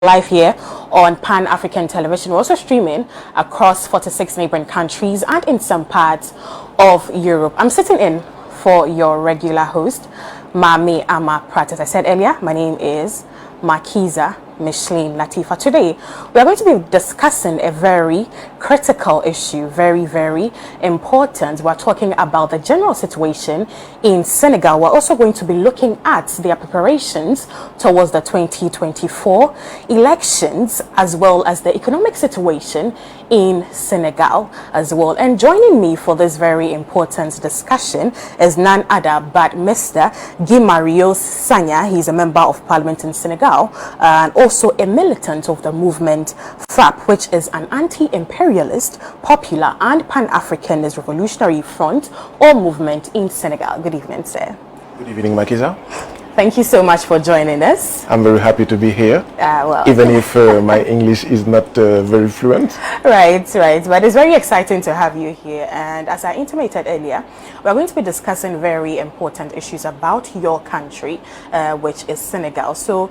live here on Pan-African television. We're also streaming across 46 neighboring countries and in some parts of Europe. I'm sitting in for your regular host, Mami Ama Pratt. As I said earlier, my name is Makiza Micheline Latifa. Today, we are going to be discussing a very critical issue, very important. We're talking about the general situation in Senegal. We're also going to be looking at their preparations towards the 2024 elections, as well as the economic situation in Senegal as well. And joining me for this very important discussion is none other but Mr. Guy Marius Sagna. He's a member of parliament in Senegal and also a militant of the movement FRAP, which is an anti-imperialist, popular and pan-Africanist revolutionary front or movement in Senegal. Good evening, sir. Good evening, Makiza. Thank you so much for joining us. I'm very happy to be here, even if my English is not very fluent. Right, but it's very exciting to have you here. And as I intimated earlier, we're going to be discussing very important issues about your country, which is Senegal. So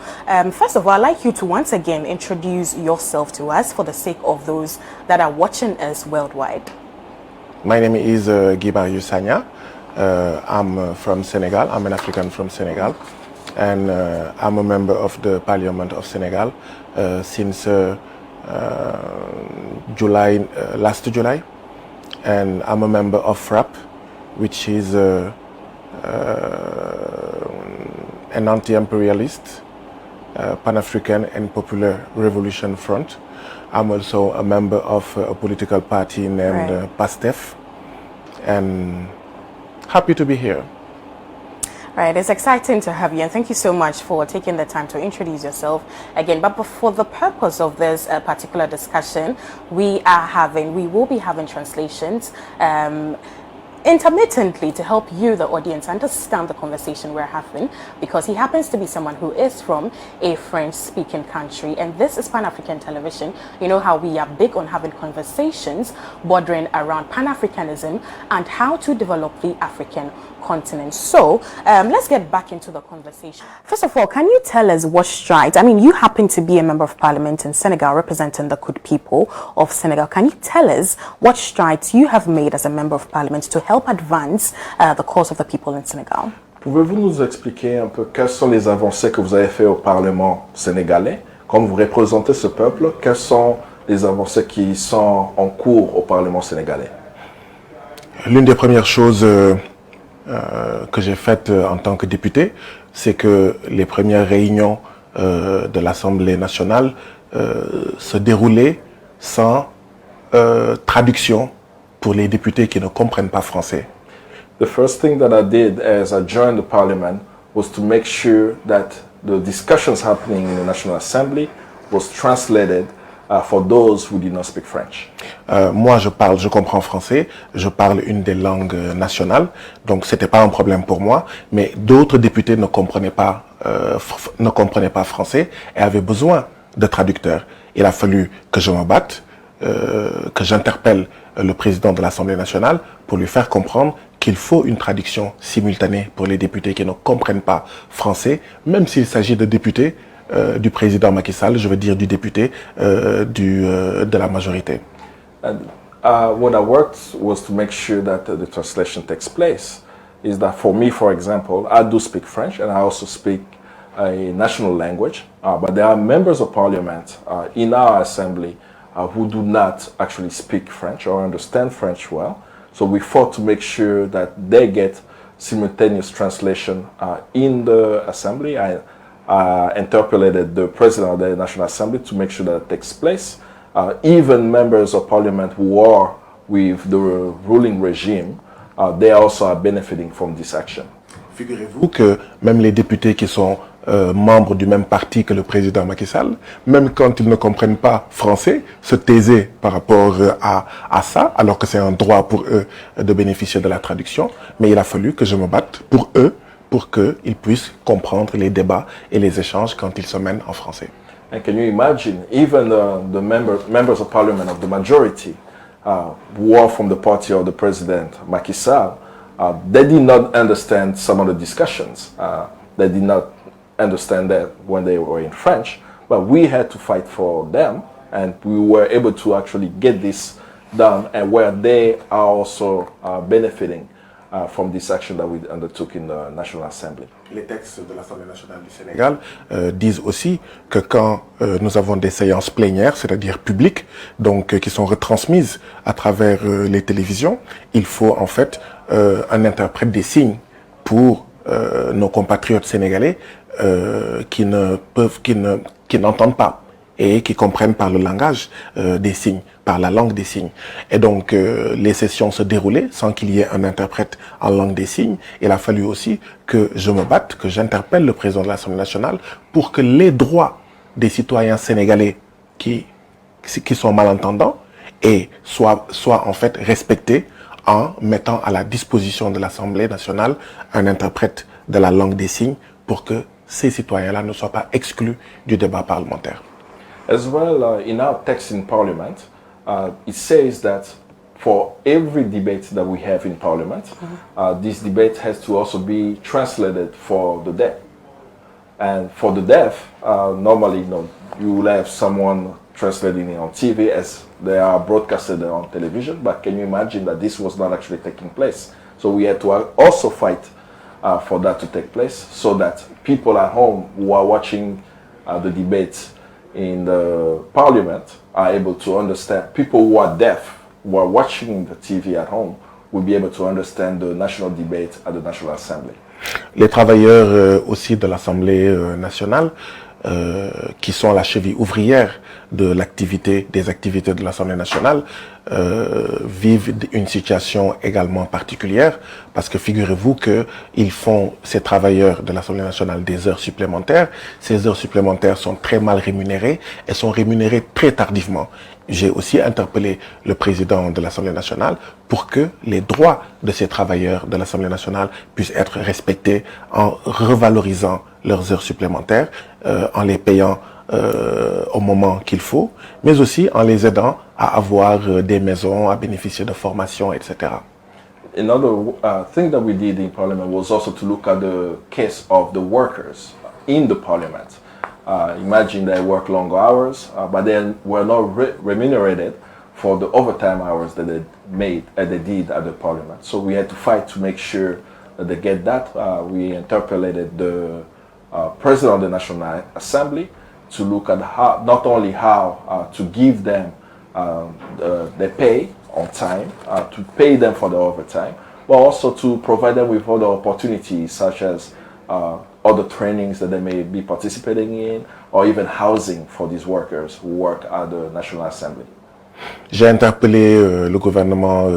first of all, I'd like you to once again introduce yourself to us for the sake of those that are watching us worldwide. My name is Guy Marius Sagna. I'm from Senegal. I'm an African from Senegal. And I'm a member of the Parliament of Senegal since last July. And I'm a member of FRAP, which is an anti-imperialist, Pan-African and Popular Revolution Front. I'm also a member of a political party named PASTEF. And happy to be here. Right, it's exciting to have you, and thank you so much for taking the time to introduce yourself again. But for the purpose of this particular discussion, we will be having translations intermittently to help you, the audience, understand the conversation we're having, because he happens to be someone who is from a French-speaking country, and this is Pan-African television. You know how we are big on having conversations bordering around Pan-Africanism and how to develop the African continent. So let's get back into the conversation. First of all, can you tell us what strides? I mean, you happen to be a member of parliament in Senegal representing the good people of Senegal. Can you tell us what strides you have made as a member of parliament to help advance the cause of the people in Senegal? Pouvez-vous nous expliquer un peu quelles sont les avancées que vous avez faites au Parlement sénégalais? Comme vous représentez ce peuple, quelles sont les avancées qui sont en cours au Parlement sénégalais? L'une des premières choses que j'ai faites en tant que député, c'est que les premières réunions de l'Assemblée nationale se déroulaient sans traduction pour les députés qui ne comprennent pas français. The first thing that I did as I joined the parliament was to make sure that the discussions happening in the National Assembly was translated for those who did not speak French. Moi, je comprends français, je parle une des langues nationales, donc c'était pas un problème pour moi, mais d'autres députés ne comprenaient pas français et avaient besoin de traducteurs. Il a fallu que je me batte, que j'interpelle le président de l'Assemblée nationale pour lui faire comprendre qu'il faut une traduction simultanée pour les députés qui ne comprennent pas français, même s'il s'agit de députés du président Macky Sall, je veux dire du député de la majorité. And what I worked was to make sure that the translation takes place. Is that for me, for example, I do speak French and I also speak a national language, but there are members of parliament in our assembly who do not actually speak French or understand French well. So we fought to make sure that they get simultaneous translation in the assembly. I interpellated the president of the National Assembly to make sure that it takes place. Even members of parliament who are with the ruling regime, they also are benefiting from this action. Figurez-vous que même les députés qui sont membres du même parti que le président Macky Sall, même quand ils ne comprennent pas français, se taisaient par rapport à ça, alors que c'est un droit pour eux de bénéficier de la traduction. Mais il a fallu que je me batte pour eux, pour qu'ils puissent comprendre les débats et les échanges quand ils se mènent en français. And can you imagine, even the members of parliament of the majority who are from the party of the president, Macky Sall, they did not understand some of the discussions. They did not understand that when they were in French, But we had to fight for them, and we were able to actually get this done, and where they are also benefiting from this action that we undertook in the National Assembly. Les textes de l'Assemblée nationale du Sénégal disent aussi que quand nous avons des séances plénières, c'est-à-dire publiques, donc qui sont retransmises à travers les télévisions, il faut en fait un interprète des signes pour nos compatriotes sénégalais qui n'entendent pas et qui comprennent par le langage des signes, par la langue des signes. Et donc, les sessions se déroulaient sans qu'il y ait un interprète en langue des signes. Il a fallu aussi que je me batte, que j'interpelle le président de l'Assemblée nationale pour que les droits des citoyens sénégalais qui sont malentendants et soient en fait respectés en mettant à la disposition de l'Assemblée nationale un interprète de la langue des signes pour que ces citoyens-là ne soient pas exclus du débat parlementaire. As well, in our text in Parliament, it says that for every debate that we have in Parliament, this debate has to also be translated for the deaf. And for the deaf, normally, you will have someone translating it on TV as they are broadcasted on television, but can you imagine that this was not actually taking place? So we had to also fight for that to take place, so that people at home who are watching the debates in the Parliament are able to understand. People who are deaf, who are watching the TV at home, will be able to understand the national debate at the National Assembly. Les travailleurs aussi de l'Assemblée nationale, qui sont la cheville ouvrière de des activités de l'Assemblée nationale, vivent une situation également particulière, parce que figurez-vous qu'ils font, ces travailleurs de l'Assemblée nationale, des heures supplémentaires. Ces heures supplémentaires sont très mal rémunérées et sont rémunérées très tardivement. J'ai aussi interpellé le président de l'Assemblée nationale pour que les droits de ces travailleurs de l'Assemblée nationale puissent être respectés en revalorisant leurs heures supplémentaires, en les payant au moment qu'il faut, mais aussi en les aidant à avoir des maisons, à bénéficier de formations, etc. Another thing that we did in Parliament was also to look at the case of the workers in the Parliament. Imagine they work long hours, but they were not remunerated for the overtime hours that they did at the Parliament. So we had to fight to make sure that they get that. We interpellated the President of the National Assembly to look at how, not only how to give them their pay on time, to pay them for the overtime, but also to provide them with other opportunities such as other trainings that they may be participating in, or even housing for these workers who work at the National Assembly. J'ai interpellé le gouvernement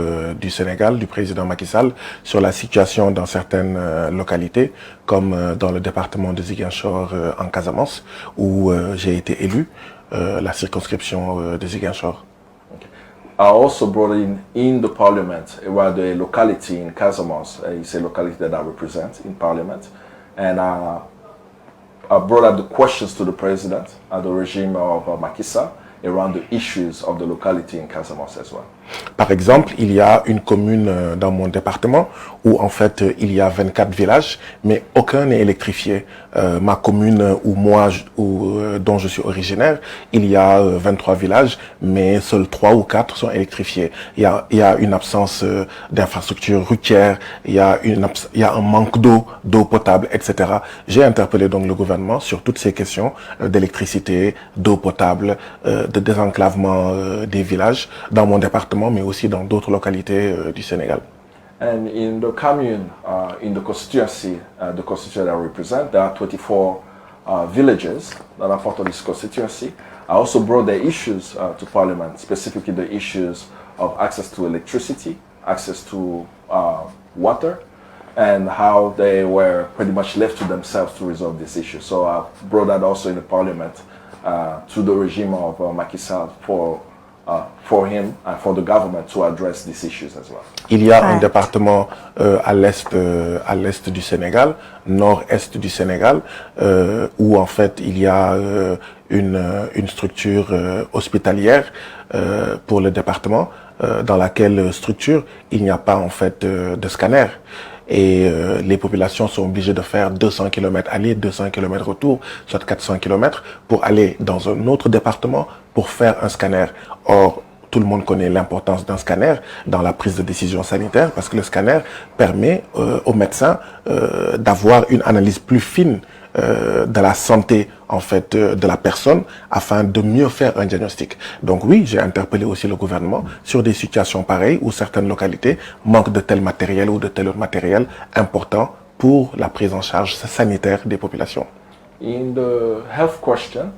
du Sénégal, du président Macky Sall, sur la situation dans certaines localités, comme dans le département de Ziguinchor en Casamance, où j'ai été élu, la circonscription de Ziguinchor. Okay. I also brought in the parliament, rather a locality in Casamance, it's a locality that I represent in parliament, and I brought up the questions to the president, the regime of Macky Sall, around the issues of the locality in Casamance as well. Par exemple, il y a une commune dans mon département où en fait il y a 24 villages, mais aucun n'est électrifié. Ma commune dont je suis originaire, il y a 23 villages, mais seuls 3 ou 4 sont électrifiés. Il y a une absence d'infrastructures routières, il y a un manque d'eau potable, etc. J'ai interpellé donc le gouvernement sur toutes ces questions d'électricité, d'eau potable, de désenclavement des villages dans mon département, mais aussi dans d'autres localités du Sénégal. And in the commune, in the constituency that I represent, there are 24 villages that are part of this constituency. I also brought the issues to Parliament, specifically the issues of access to electricity, access to water, and how they were pretty much left to themselves to resolve this issue. So I brought that also in the Parliament to the regime of Macky Sall for him and for the government to address these issues as well. Il y a un département à l'est du Sénégal, nord-est du Sénégal, où en fait il y a une structure hospitalière pour le département, dans laquelle structure il n'y a pas en fait de scanner. et les populations sont obligées de faire 200 km aller, 200 km retour, soit 400 km pour aller dans un autre département pour faire un scanner. Or, tout le monde connaît l'importance d'un scanner dans la prise de décision sanitaire parce que le scanner permet aux médecins d'avoir une analyse plus fine de la santé en fait de la personne afin de mieux faire un diagnostic. Donc oui, j'ai interpellé aussi le gouvernement sur des situations pareilles où certaines localités manquent de tel matériel ou de tel autre matériel important pour la prise en charge sanitaire des populations. In the health question,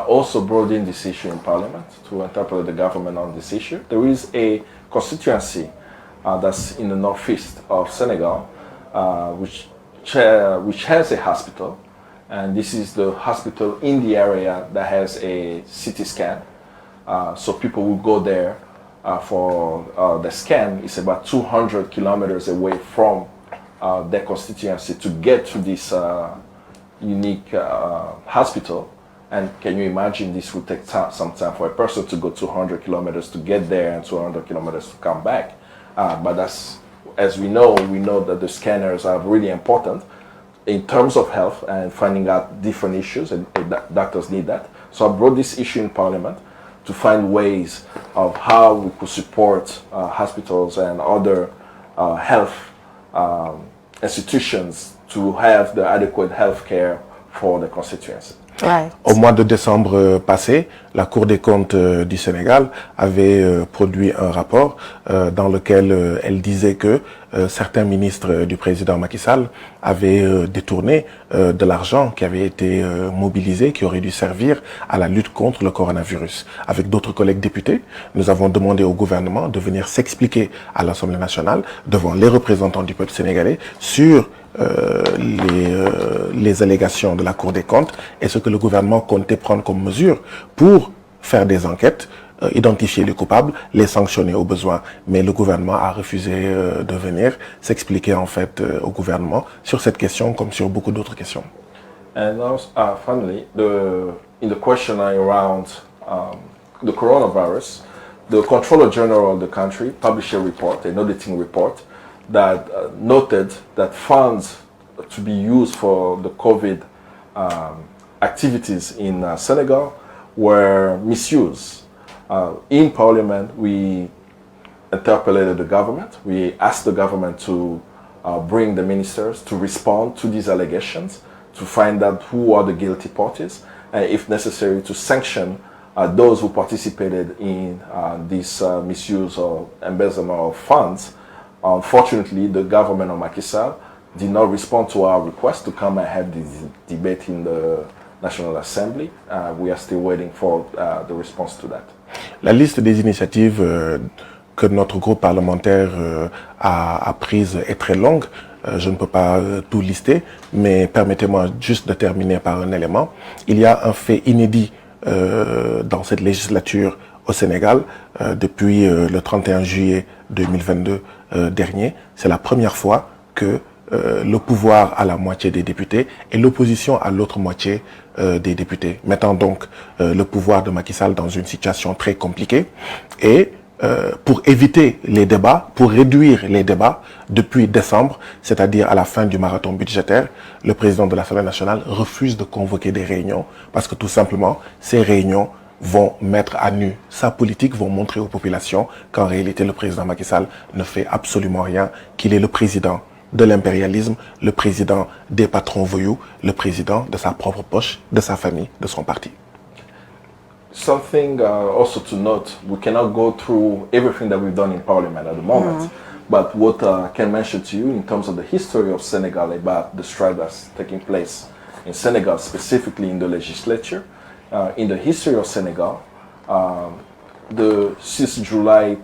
also brought in this issue in Parliament to interpellate the government on this issue. There is a constituency that's in the northeast of Senegal, which has a hospital, and this is the hospital in the area that has a CT scan. So people will go there for the scan. It's about 200 kilometers away from their constituency to get to this unique hospital. And can you imagine this would take some time for a person to go 200 kilometers to get there and 200 kilometers to come back. But that's, as we know that the scanners are really important in terms of health and finding out different issues, and doctors need that. So I brought this issue in Parliament to find ways of how we could support hospitals and other health institutions to have the adequate health care for the constituency. Right. Au mois de décembre passé, la Cour des comptes du Sénégal avait produit un rapport dans lequel elle disait que certains ministres du président Macky Sall avaient détourné de l'argent qui avait été mobilisé, qui aurait dû servir à la lutte contre le coronavirus. Avec d'autres collègues députés, nous avons demandé au gouvernement de venir s'expliquer à l'Assemblée nationale devant les représentants du peuple sénégalais sur les allégations de la Cour des comptes et ce que le gouvernement comptait prendre comme mesure pour faire des enquêtes, identifier les coupables, les sanctionner au besoin. Mais le gouvernement a refusé de venir s'expliquer en fait au gouvernement sur cette question comme sur beaucoup d'autres questions. And also, finally, in the question around the coronavirus, the Controller General of the country published a report, an auditing report, that noted that funds to be used for the COVID activities in Senegal were misused. In Parliament, we interpellated the government. We asked the government to bring the ministers to respond to these allegations, to find out who are the guilty parties, and if necessary, to sanction those who participated in this misuse or embezzlement of funds. Unfortunately, the government of Macky Sall did not respond to our request to come and have this debate in the National Assembly. We are still waiting for the response to that. La liste des initiatives que notre groupe parlementaire a prises est très longue. Je ne peux pas tout lister, mais permettez-moi juste de terminer par un élément. Il y a un fait inédit dans cette législature au Sénégal depuis le 31 juillet 2022 dernier. C'est la première fois que le pouvoir à la moitié des députés et l'opposition à l'autre moitié des députés, mettant donc le pouvoir de Macky Sall dans une situation très compliquée. Et pour éviter les débats, pour réduire les débats, depuis décembre, c'est-à-dire à la fin du marathon budgétaire, le président de l'Assemblée nationale refuse de convoquer des réunions parce que tout simplement, ces réunions vont mettre à nu sa politique, vont montrer aux populations qu'en réalité, le président Macky Sall ne fait absolument rien, qu'il est le président de l'impérialisme, le président des patrons voyous, le président de sa propre poche, de sa famille, de son parti. Something also to note, we cannot go through everything that we've done in Parliament at the moment, but what I can mention to you in terms of the history of Senegal about the strike that's taking place in Senegal, specifically in the legislature. In the history of Senegal, the 6th July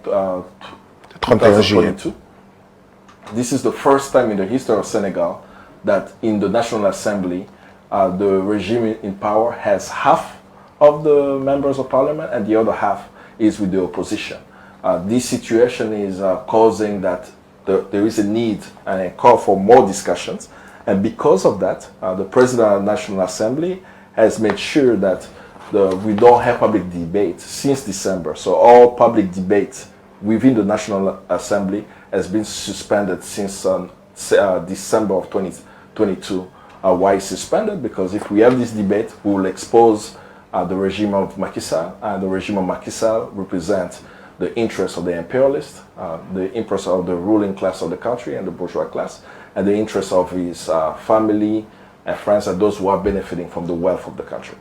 2022, this is the first time in the history of Senegal that in the National Assembly, the regime in power has half of the members of parliament and the other half is with the opposition. This situation is causing that there is a need and a call for more discussions. And because of that, the President of the National Assembly has made sure that we don't have public debate since December. So all public debate within the National Assembly has been suspended since December of 2022. Why it's suspended? Because if we have this debate, we will expose the regime of Macky Sall, and the regime of Macky Sall represents the interests of the imperialists, the interests of the ruling class of the country and the bourgeois class, and the interests of his family and friends and those who are benefiting from the wealth of the country.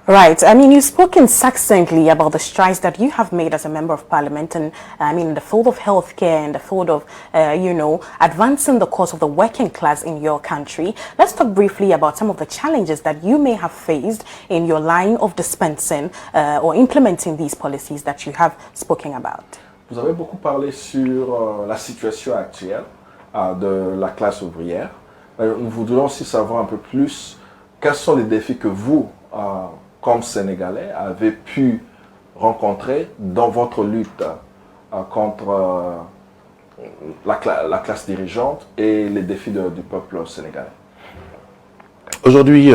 Right. I mean, you've spoken succinctly about the strides that you have made as a member of parliament, and I mean, in the field of healthcare and the field of, advancing the cause of the working class in your country. Let's talk briefly about some of the challenges that you may have faced in your line of dispensing or implementing these policies that you have spoken about. Vous avez beaucoup parlé sur la situation actuelle de la classe ouvrière. Nous voudrions aussi savoir un peu plus quels sont les défis que vous, comme Sénégalais, avez pu rencontrer dans votre lutte contre la classe dirigeante et les défis du peuple sénégalais. Aujourd'hui,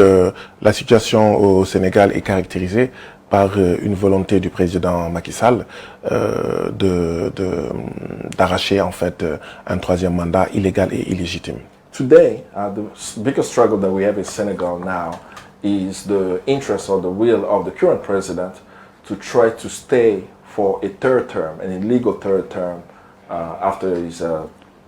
la situation au Sénégal est caractérisée par une volonté du président Macky Sall d'arracher en fait un troisième mandat illégal et illégitime. Today, the biggest struggle that we have in Senegal now is the interest or the will of the current president to try to stay for a third term, an illegal third term, after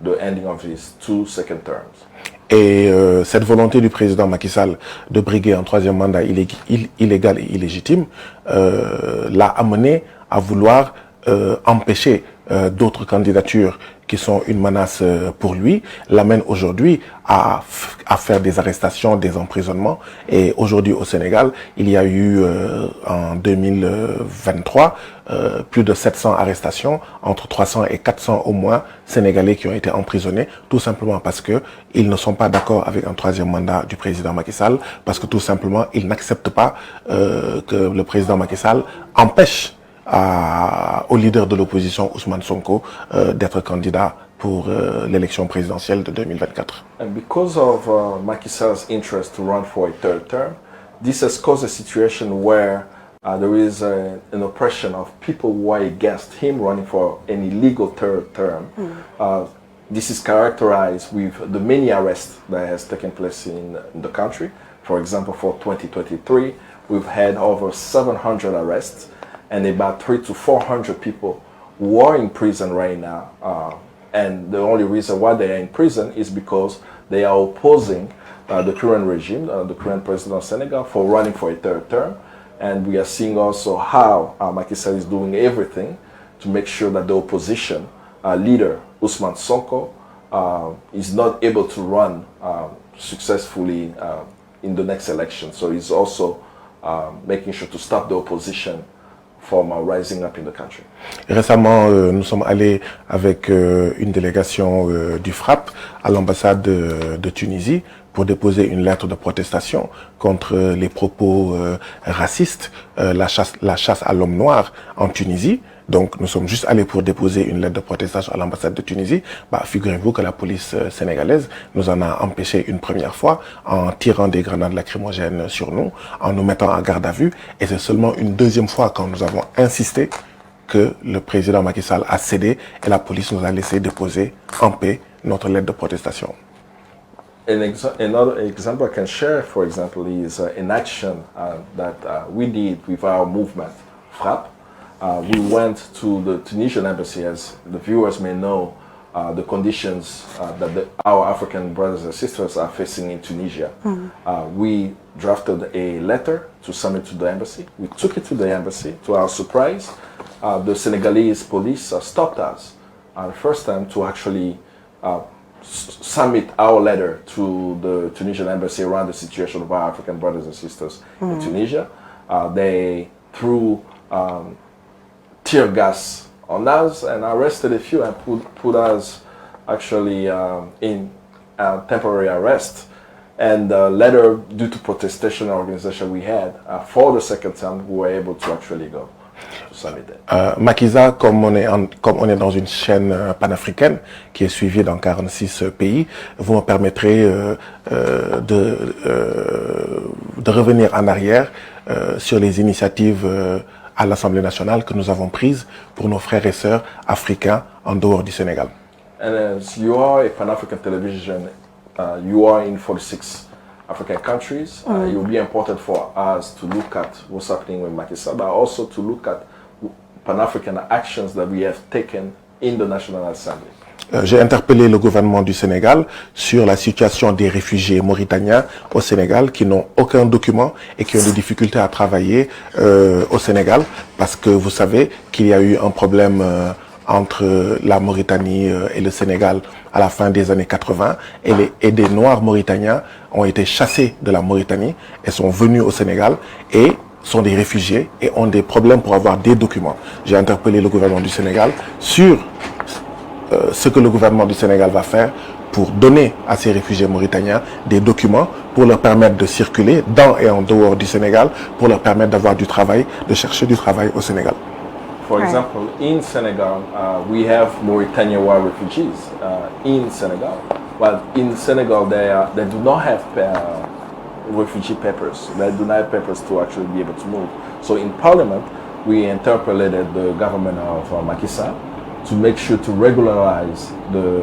the ending of his 2 second terms. Et cette volonté du président Macky Sall de briguer un troisième mandat illégal et illégitime l'a amené à vouloir empêcher d'autres candidatures qui sont une menace pour lui, l'amène aujourd'hui à faire des arrestations, des emprisonnements. Et aujourd'hui au Sénégal, il y a eu en 2023 plus de 700 arrestations, entre 300 et 400 au moins Sénégalais qui ont été emprisonnés, tout simplement parce que ils ne sont pas d'accord avec un troisième mandat du président Macky Sall, parce que tout simplement ils n'acceptent pas que le président Macky Sall empêche au leader de l'opposition Ousmane Sonko d'être candidat pour l'élection présidentielle de 2024. And because of Macky Sall's interest to run for a third term, this has caused a situation where there is an oppression of people who are against him running for an illegal third term. This is characterized with the many arrests that has taken place in the country. For example, for 2023, we've had over 700 arrests and about 300 to 400 people who are in prison right now. And the only reason why they are in prison is because they are opposing the current regime, the current president of Senegal, for running for a third term. And we are seeing also how Macky Sall is doing everything to make sure that the opposition leader, Ousmane Sonko, is not able to run successfully in the next election. So he's also making sure to stop the opposition from rising up in the country. Récemment, nous sommes allés avec une délégation du FRAPP à l'ambassade de Tunisie pour déposer une lettre de protestation contre les propos racistes, la chasse à l'homme noir en Tunisie. Donc nous sommes juste allés pour déposer une lettre de protestation à l'ambassade de Tunisie. Figurez-vous que la police sénégalaise nous en a empêché une première fois en tirant des grenades lacrymogènes sur nous, en nous mettant en garde à vue. Et c'est seulement une deuxième fois quand nous avons insisté que le président Macky Sall a cédé et la police nous a laissé déposer en paix notre lettre de protestation. Another example I can share, for example, is an action that we did with our movement, FRAPP. We went to the Tunisian embassy, as the viewers may know, the conditions that our African brothers and sisters are facing in Tunisia. We drafted a letter to submit to the embassy. We took it to the embassy. To our surprise, the Senegalese police stopped us the first time to actually submit our letter to the Tunisian embassy around the situation of our African brothers and sisters in Tunisia. They threw tear gas on us and arrested a few and put us actually in temporary arrest. And later, due to protestation organization we had, for the second time, we were able to actually go to summit there. Macky Sall, comme on est dans une chaîne panafricaine qui est suivie dans 46 pays, vous me permettrez de revenir en arrière sur les initiatives à l'Assemblée nationale que nous avons prises pour nos frères et sœurs africains en dehors du Sénégal. And as you are a Pan-African television, you are in 46 African countries. It will be important for us to look at what's happening with Macky Sall, but also to look at Pan-African actions that we have taken in the National Assembly. J'ai interpellé le gouvernement du Sénégal sur la situation des réfugiés mauritaniens au Sénégal qui n'ont aucun document et qui ont des difficultés à travailler au Sénégal parce que vous savez qu'il y a eu un problème entre la Mauritanie et le Sénégal à la fin des années 80 et des Noirs mauritaniens ont été chassés de la Mauritanie et sont venus au Sénégal et sont des réfugiés et ont des problèmes pour avoir des documents. J'ai interpellé le gouvernement du Sénégal sur ce que le gouvernement du Sénégal va faire pour donner à ces réfugiés mauritaniens des documents pour leur permettre de circuler dans et en dehors du Sénégal, pour leur permettre d'avoir du travail, de chercher du travail au Sénégal. For example, in Senegal, we have Mauritanian war refugees in Senegal. Well, in Senegal, they do not have refugee papers. They do not have papers to actually be able to move. So in Parliament, we interpellated the government of Macky Sall to make sure to regularize the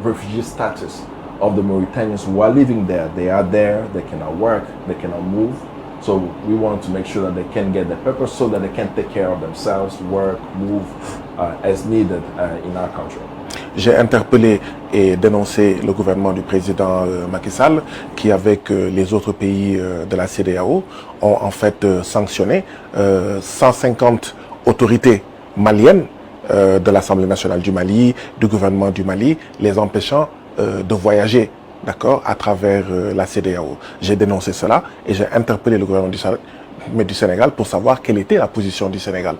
refugee status of the Mauritanians who are living there. They are there, they cannot work, they cannot move. So we want to make sure that they can get the papers so that they can take care of themselves, work, move as needed in our country. J'ai interpellé et dénoncé le gouvernement du président Macky Sall qui, avec les autres pays de la CEDEAO, ont en fait sanctionné 150 autorités maliennes de l'Assemblée nationale du Mali, du gouvernement du Mali, les empêchant de voyager, d'accord, à travers la CEDEAO. J'ai dénoncé cela et j'ai interpellé le gouvernement du Sénégal pour savoir quelle était la position du Sénégal,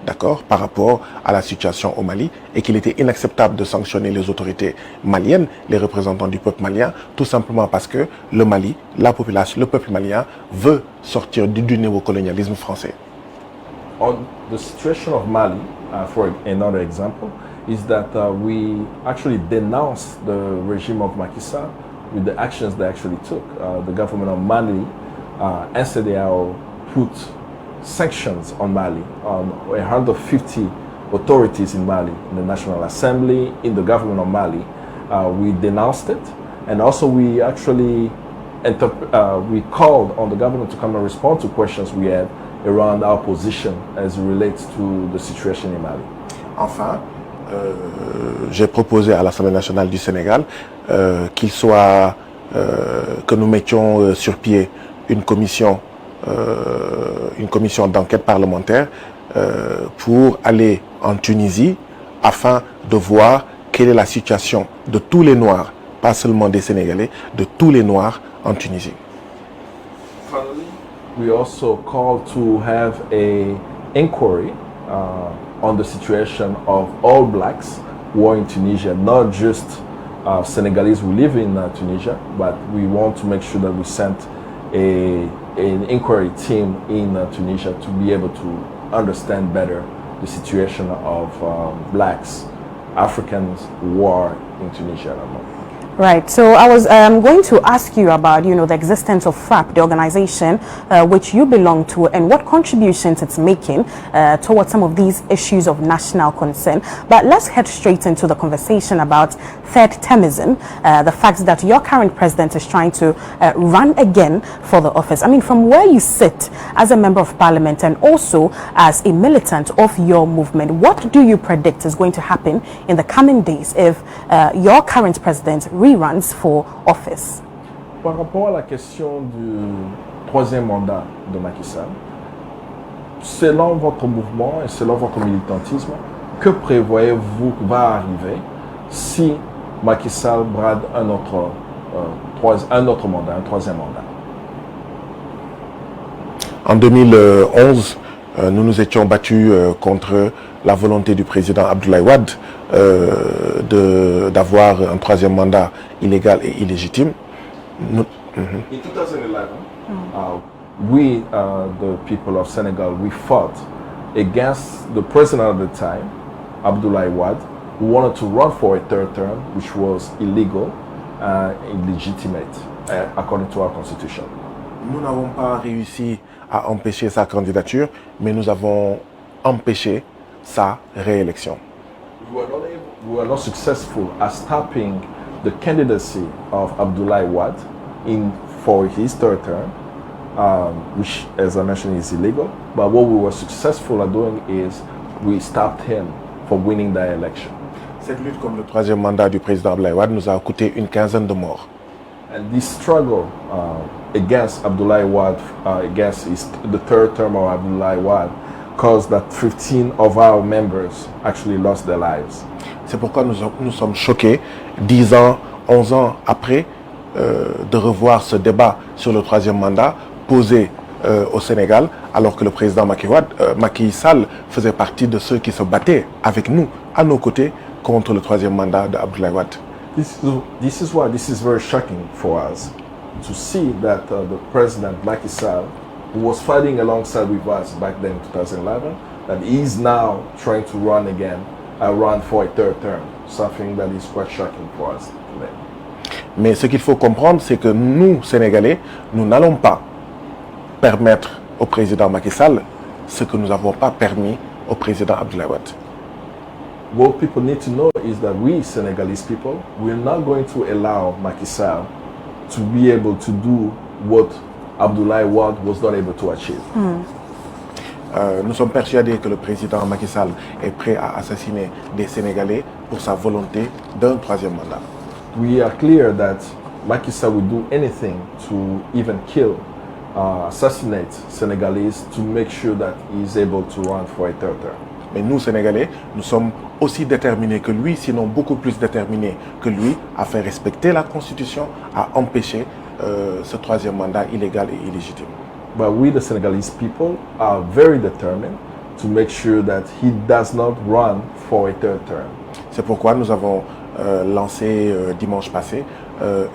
d'accord, par rapport à la situation au Mali et qu'il était inacceptable de sanctionner les autorités maliennes, les représentants du peuple malien, tout simplement parce que le Mali, la population, le peuple malien veut sortir du néocolonialisme français. On the situation of Mali, for another example, is that we actually denounced the regime of Macky Sall with the actions they actually took. The government of Mali and CEDEAO put sanctions on Mali, on 150 authorities in Mali, in the National Assembly, in the government of Mali. We denounced it, and also we actually we called on the government to come and respond to questions we had around our position as it relates to the situation in Mali. Enfin, j'ai proposé à l'Assemblée nationale du Sénégal que nous mettions sur pied une commission d'enquête parlementaire pour aller en Tunisie afin de voir quelle est la situation de tous les Noirs, pas seulement des Sénégalais, de tous les Noirs en Tunisie. We also called to have an inquiry on the situation of all blacks who are in Tunisia, not just Senegalese who live in Tunisia, but we want to make sure that we sent an inquiry team in Tunisia to be able to understand better the situation of blacks, Africans who are in Tunisia at the moment. Right. So I was going to ask you about, the existence of FRAP, the organization which you belong to, and what contributions it's making towards some of these issues of national concern. But let's head straight into the conversation about third termism, the fact that your current president is trying to run again for the office. I mean, from where you sit as a member of parliament and also as a militant of your movement, what do you predict is going to happen in the coming days if your current president reruns for office? Par rapport à la question du troisième mandat de Macky Sall, selon votre mouvement et selon votre militantisme, que prévoyez-vous va arriver si Macky Sall brade un autre mandat, un troisième mandat? En 2011, nous nous étions battus contre la volonté du président Abdoulaye Wade d'avoir un troisième mandat illégal et illégitime. In 2011, we, the people of Senegal, we fought against the president at the time, Abdoulaye Wade, who wanted to run for a third term, which was illegal and illegitimate, according to our constitution. Nous n'avons pas réussi à empêcher sa candidature, mais nous avons empêché sa réélection. we were not successful at stopping the candidacy of Abdoulaye Wade for his third term, which, as I mentioned, is illegal. But what we were successful at doing is we stopped him from winning the election. Cette lutte contre le troisième mandat du président Abdoulaye Wade nous a coûté une quinzaine de morts. And this struggle against Abdoulaye Wade, against the third term of Abdoulaye Wade, caused that 15 of our members actually lost their lives. C'est pourquoi nous sommes choqués, 10 ans, 11 ans après, de revoir ce débat sur le troisième mandat posé au Sénégal, alors que le président Macky Sall faisait partie de ceux qui se battaient avec nous, à nos côtés, contre le troisième mandat d'Abdoulaye Wade. This is why this is very shocking for us to see that the president Macky Sall, who was fighting alongside with us back then in 2011, that he is now trying to run for a third term, something that is quite shocking for us today. Mais ce qu'il faut comprendre, c'est que nous, Sénégalais, nous n'allons pas permettre au président Macky Sall ce que nous n'avons pas permis au président Abdoulaye Wade. What people need to know is that we, Senegalese people, we're not going to allow Macky Sall to be able to do what Abdoulaye Wade was not able to achieve. Nous sommes persuadés que le président Macky Sall est prêt à assassiner des Sénégalais pour sa volonté d'un troisième mandat. We are clear that Macky Sall will do anything to even kill, assassinate Senegalese to make sure that he is able to run for a third term. Mais nous, Sénégalais, nous sommes aussi déterminés que lui, sinon beaucoup plus déterminés que lui, à faire respecter la Constitution, à empêcher ce troisième mandat illégal et illégitime. But we, the Senegalese people, are very determined to make sure that he does not run for a third term. C'est pourquoi nous avons lancé dimanche passé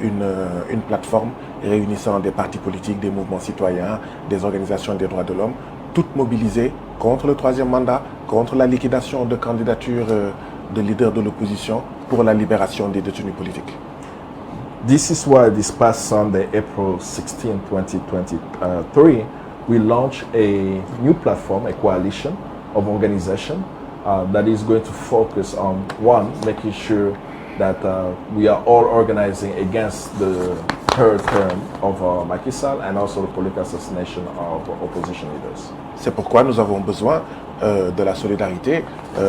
une plateforme réunissant des partis politiques, des mouvements citoyens, des organisations des droits de l'homme, toutes mobilisées contre le troisième mandat, contre la liquidation de candidatures de leaders de l'opposition pour la libération des détenus politiques. This is why this past Sunday, April 16, 2023, we launched a new platform, a coalition of organizations that is going to focus on, one, making sure that we are all organizing against the third term of Macky Sall and also the political assassination of opposition leaders. C'est pourquoi nous avons besoin de la solidarité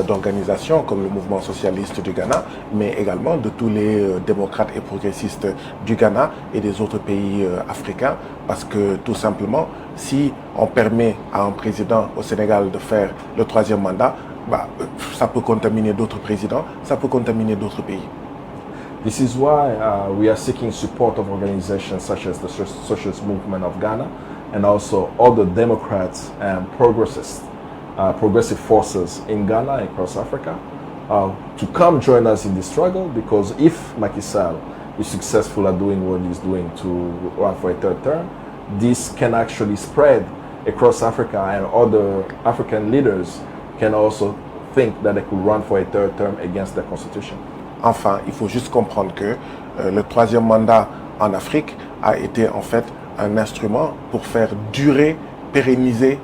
d'organisations comme le mouvement socialiste du Ghana, mais également de tous les démocrates et progressistes du Ghana et des autres pays africains, parce que tout simplement, si on permet à un président au Sénégal de faire le troisième mandat, ça peut contaminer d'autres présidents, ça peut contaminer d'autres pays. This is why we are seeking support of organizations such as the Socialist Movement of Ghana and also other Democrats and progressive forces in Ghana and across Africa to come join us in this struggle, because if Macky Sall is successful at doing what he's doing to run for a third term, this can actually spread across Africa, and other African leaders can also think that they could run for a third term against the constitution. Enfin, il faut juste comprendre que le troisième mandat en Afrique a été en fait un instrument pour faire durer, pérenniser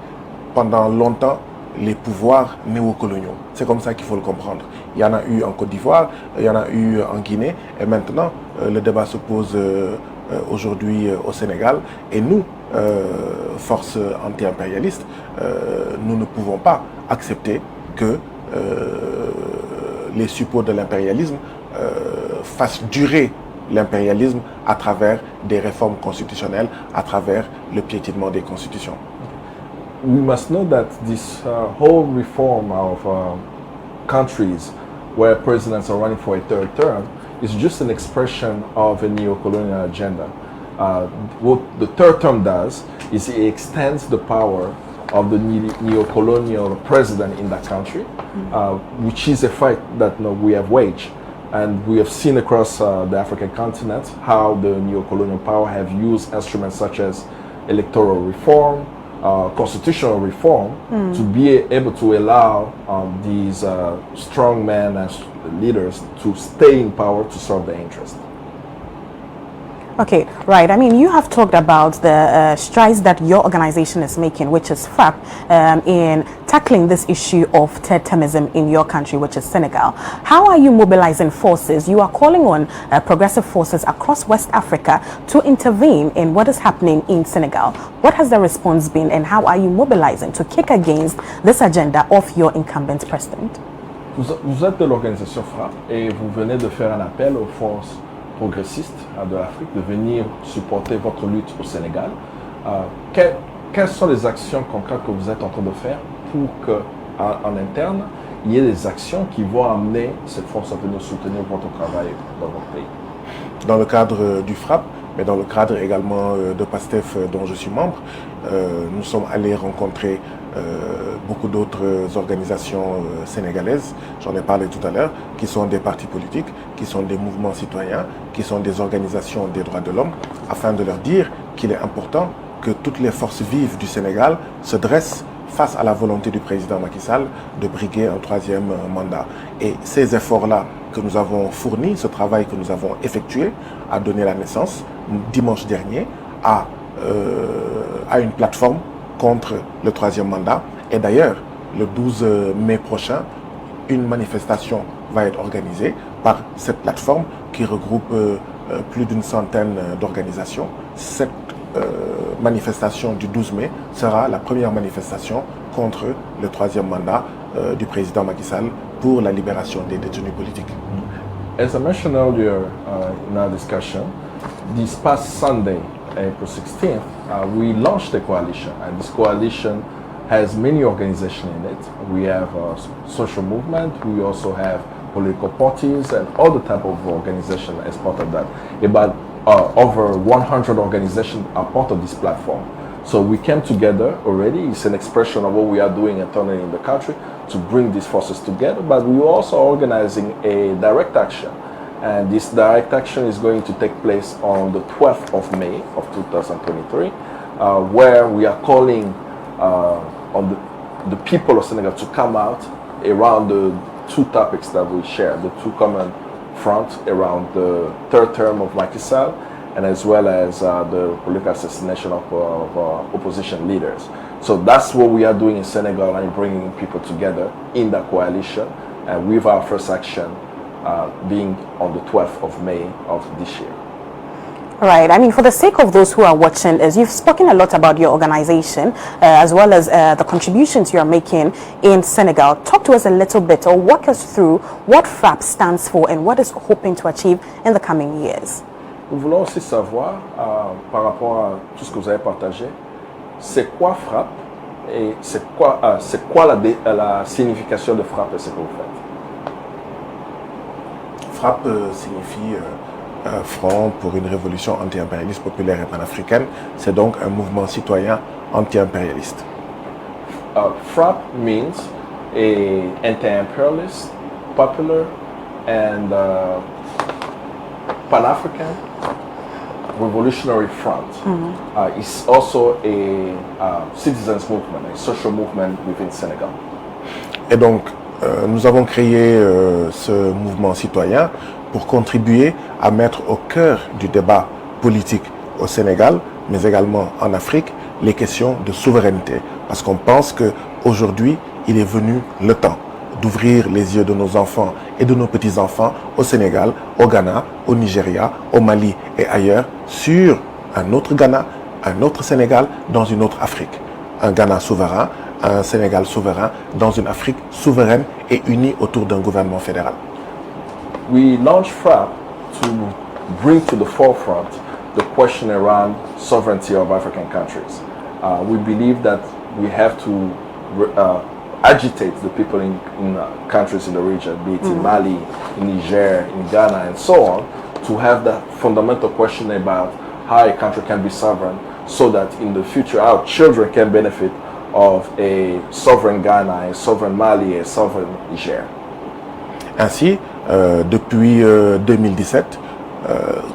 pendant longtemps les pouvoirs néocoloniaux. C'est comme ça qu'il faut le comprendre. Il y en a eu en Côte d'Ivoire, il y en a eu en Guinée, et maintenant le débat se pose aujourd'hui au Sénégal. Et nous, force anti-impérialiste, nous ne pouvons pas accepter que les suppôts de l'impérialisme fassent durer l'impérialisme à travers des réformes constitutionnelles, à travers le piétinement des constitutions. We must know that this whole reform of countries where presidents are running for a third term is just an expression of a neo-colonial agenda. What the third term does is it extends the power of the neo-colonial president in that country, which is a fight that we have waged. And we have seen across the African continent how the neo-colonial power have used instruments such as electoral reform, constitutional reform, to be able to allow these strong men and leaders to stay in power to serve their interests. Okay, right. I mean, you have talked about the strides that your organization is making, which is FRAP, in tackling this issue of third-termism in your country, which is Senegal. How are you mobilizing forces? You are calling on progressive forces across West Africa to intervene in what is happening in Senegal. What has the response been, and how are you mobilizing to kick against this agenda of your incumbent president? Vous êtes de l'organisation FRAP et vous venez de faire un appel aux forces progressistes de l'Afrique de venir supporter votre lutte au Sénégal. Quelles sont les actions concrètes que vous êtes en train de faire pour qu'en interne, il y ait des actions qui vont amener cette force à venir soutenir votre travail dans votre pays? Dans le cadre du FRAP, mais dans le cadre également de PASTEF dont je suis membre, nous sommes allés rencontrer beaucoup d'autres organisations sénégalaises, j'en ai parlé tout à l'heure, qui sont des partis politiques, qui sont des mouvements citoyens, qui sont des organisations des droits de l'homme, afin de leur dire qu'il est important que toutes les forces vives du Sénégal se dressent face à la volonté du président Macky Sall de briguer un troisième mandat. Et ces efforts-là que nous avons fournis, ce travail que nous avons effectué, a donné la naissance, dimanche dernier, à une plateforme contre le troisième mandat. Et d'ailleurs, le 12 mai prochain, une manifestation va être organisée par cette plateforme qui regroupe plus d'une centaine d'organisations. Cette manifestation du 12 mai sera la première manifestation contre le troisième mandat du président Macky Sall pour la libération des détenus politiques. As I mentioned earlier in our discussion, this past Sunday, April 16th, we launched a coalition, and this coalition has many organizations in it. We have a social movement, we also have political parties and other type of organizations as part of that. About over 100 organizations are part of this platform. So we came together already. It's an expression of what we are doing internally in the country to bring these forces together, but we are also organizing a direct action. And this direct action is going to take place on the 12th of May of 2023, where we are calling on the people of Senegal to come out around the two topics that we share, the two common fronts around the third term of Macky Sall, and as well as the political assassination of opposition leaders. So that's what we are doing in Senegal and bringing people together in the coalition, and with our first action being on the 12th of May of this year. Right. I mean, for the sake of those who are watching, as you've spoken a lot about your organization, as well as the contributions you're making in Senegal. Talk to us a little bit, or walk us through what FRAP stands for and what it's hoping to achieve in the coming years. Nous voulons aussi savoir, par rapport à tout ce que vous avez partagé, c'est quoi FRAP et c'est quoi la signification de FRAP et ce que vous faites? FRAP signifie Front pour une révolution anti-impérialiste populaire et panafricaine. C'est donc un mouvement citoyen anti-impérialiste. FRAP means a anti-imperialist, popular and pan-African revolutionary front. It's also a citizens movement, a social movement within Senegal. Et donc, nous avons créé ce mouvement citoyen pour contribuer à mettre au cœur du débat politique au Sénégal, mais également en Afrique, les questions de souveraineté. Parce qu'on pense qu'aujourd'hui, il est venu le temps d'ouvrir les yeux de nos enfants et de nos petits-enfants au Sénégal, au Ghana, au Nigeria, au Mali et ailleurs, sur un autre Ghana, un autre Sénégal dans une autre Afrique. Un Ghana souverain, un Sénégal souverain dans une Afrique souveraine et unie autour d'un gouvernement fédéral. We launched FRAP to bring to the forefront the question around sovereignty of African countries. We believe that we have to agitate the people in countries in the region, be it in Mali, in Niger, in Ghana, and so on, to have that fundamental question about how a country can be sovereign, so that in the future our children can benefit of a sovereign Ghana, a sovereign Mali, a sovereign Niger. Ainsi, depuis 2017,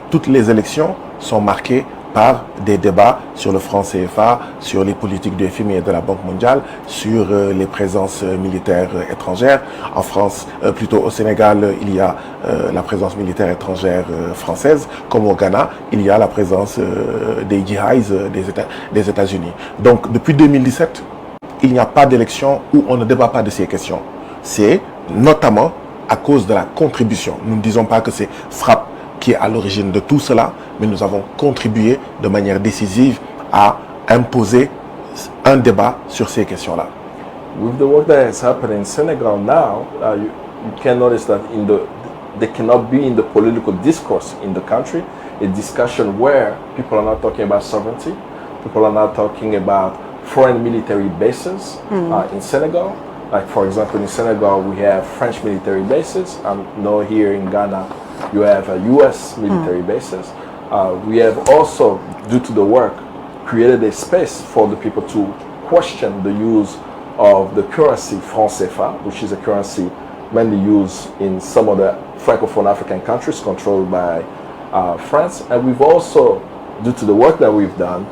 toutes les élections sont marquées par des débats sur le franc CFA, sur les politiques du FMI et de la Banque mondiale, sur les présences militaires étrangères. En France, plutôt au Sénégal, il y a la présence militaire étrangère française, comme au Ghana, il y a la présence des GIs des États-Unis. Donc depuis 2017, il n'y a pas d'élection où on ne débat pas de ces questions. C'est notamment à cause de la contribution. Nous ne disons pas que c'est FRAPP qui est à l'origine de tout cela, mais nous avons contribué de manière décisive à imposer un débat sur ces questions-là. With the work that has happened in Senegal now, you can notice that there cannot be in the political discourse in the country a discussion where people are not talking about sovereignty, people are not talking about foreign military bases in Senegal. Like for example, in Senegal we have French military bases. I know here in Ghana you have U.S. military bases. We have also, due to the work, created a space for the people to question the use of the currency franc CFA, which is a currency mainly used in some of the Francophone African countries controlled by France. And we've also, due to the work that we've done,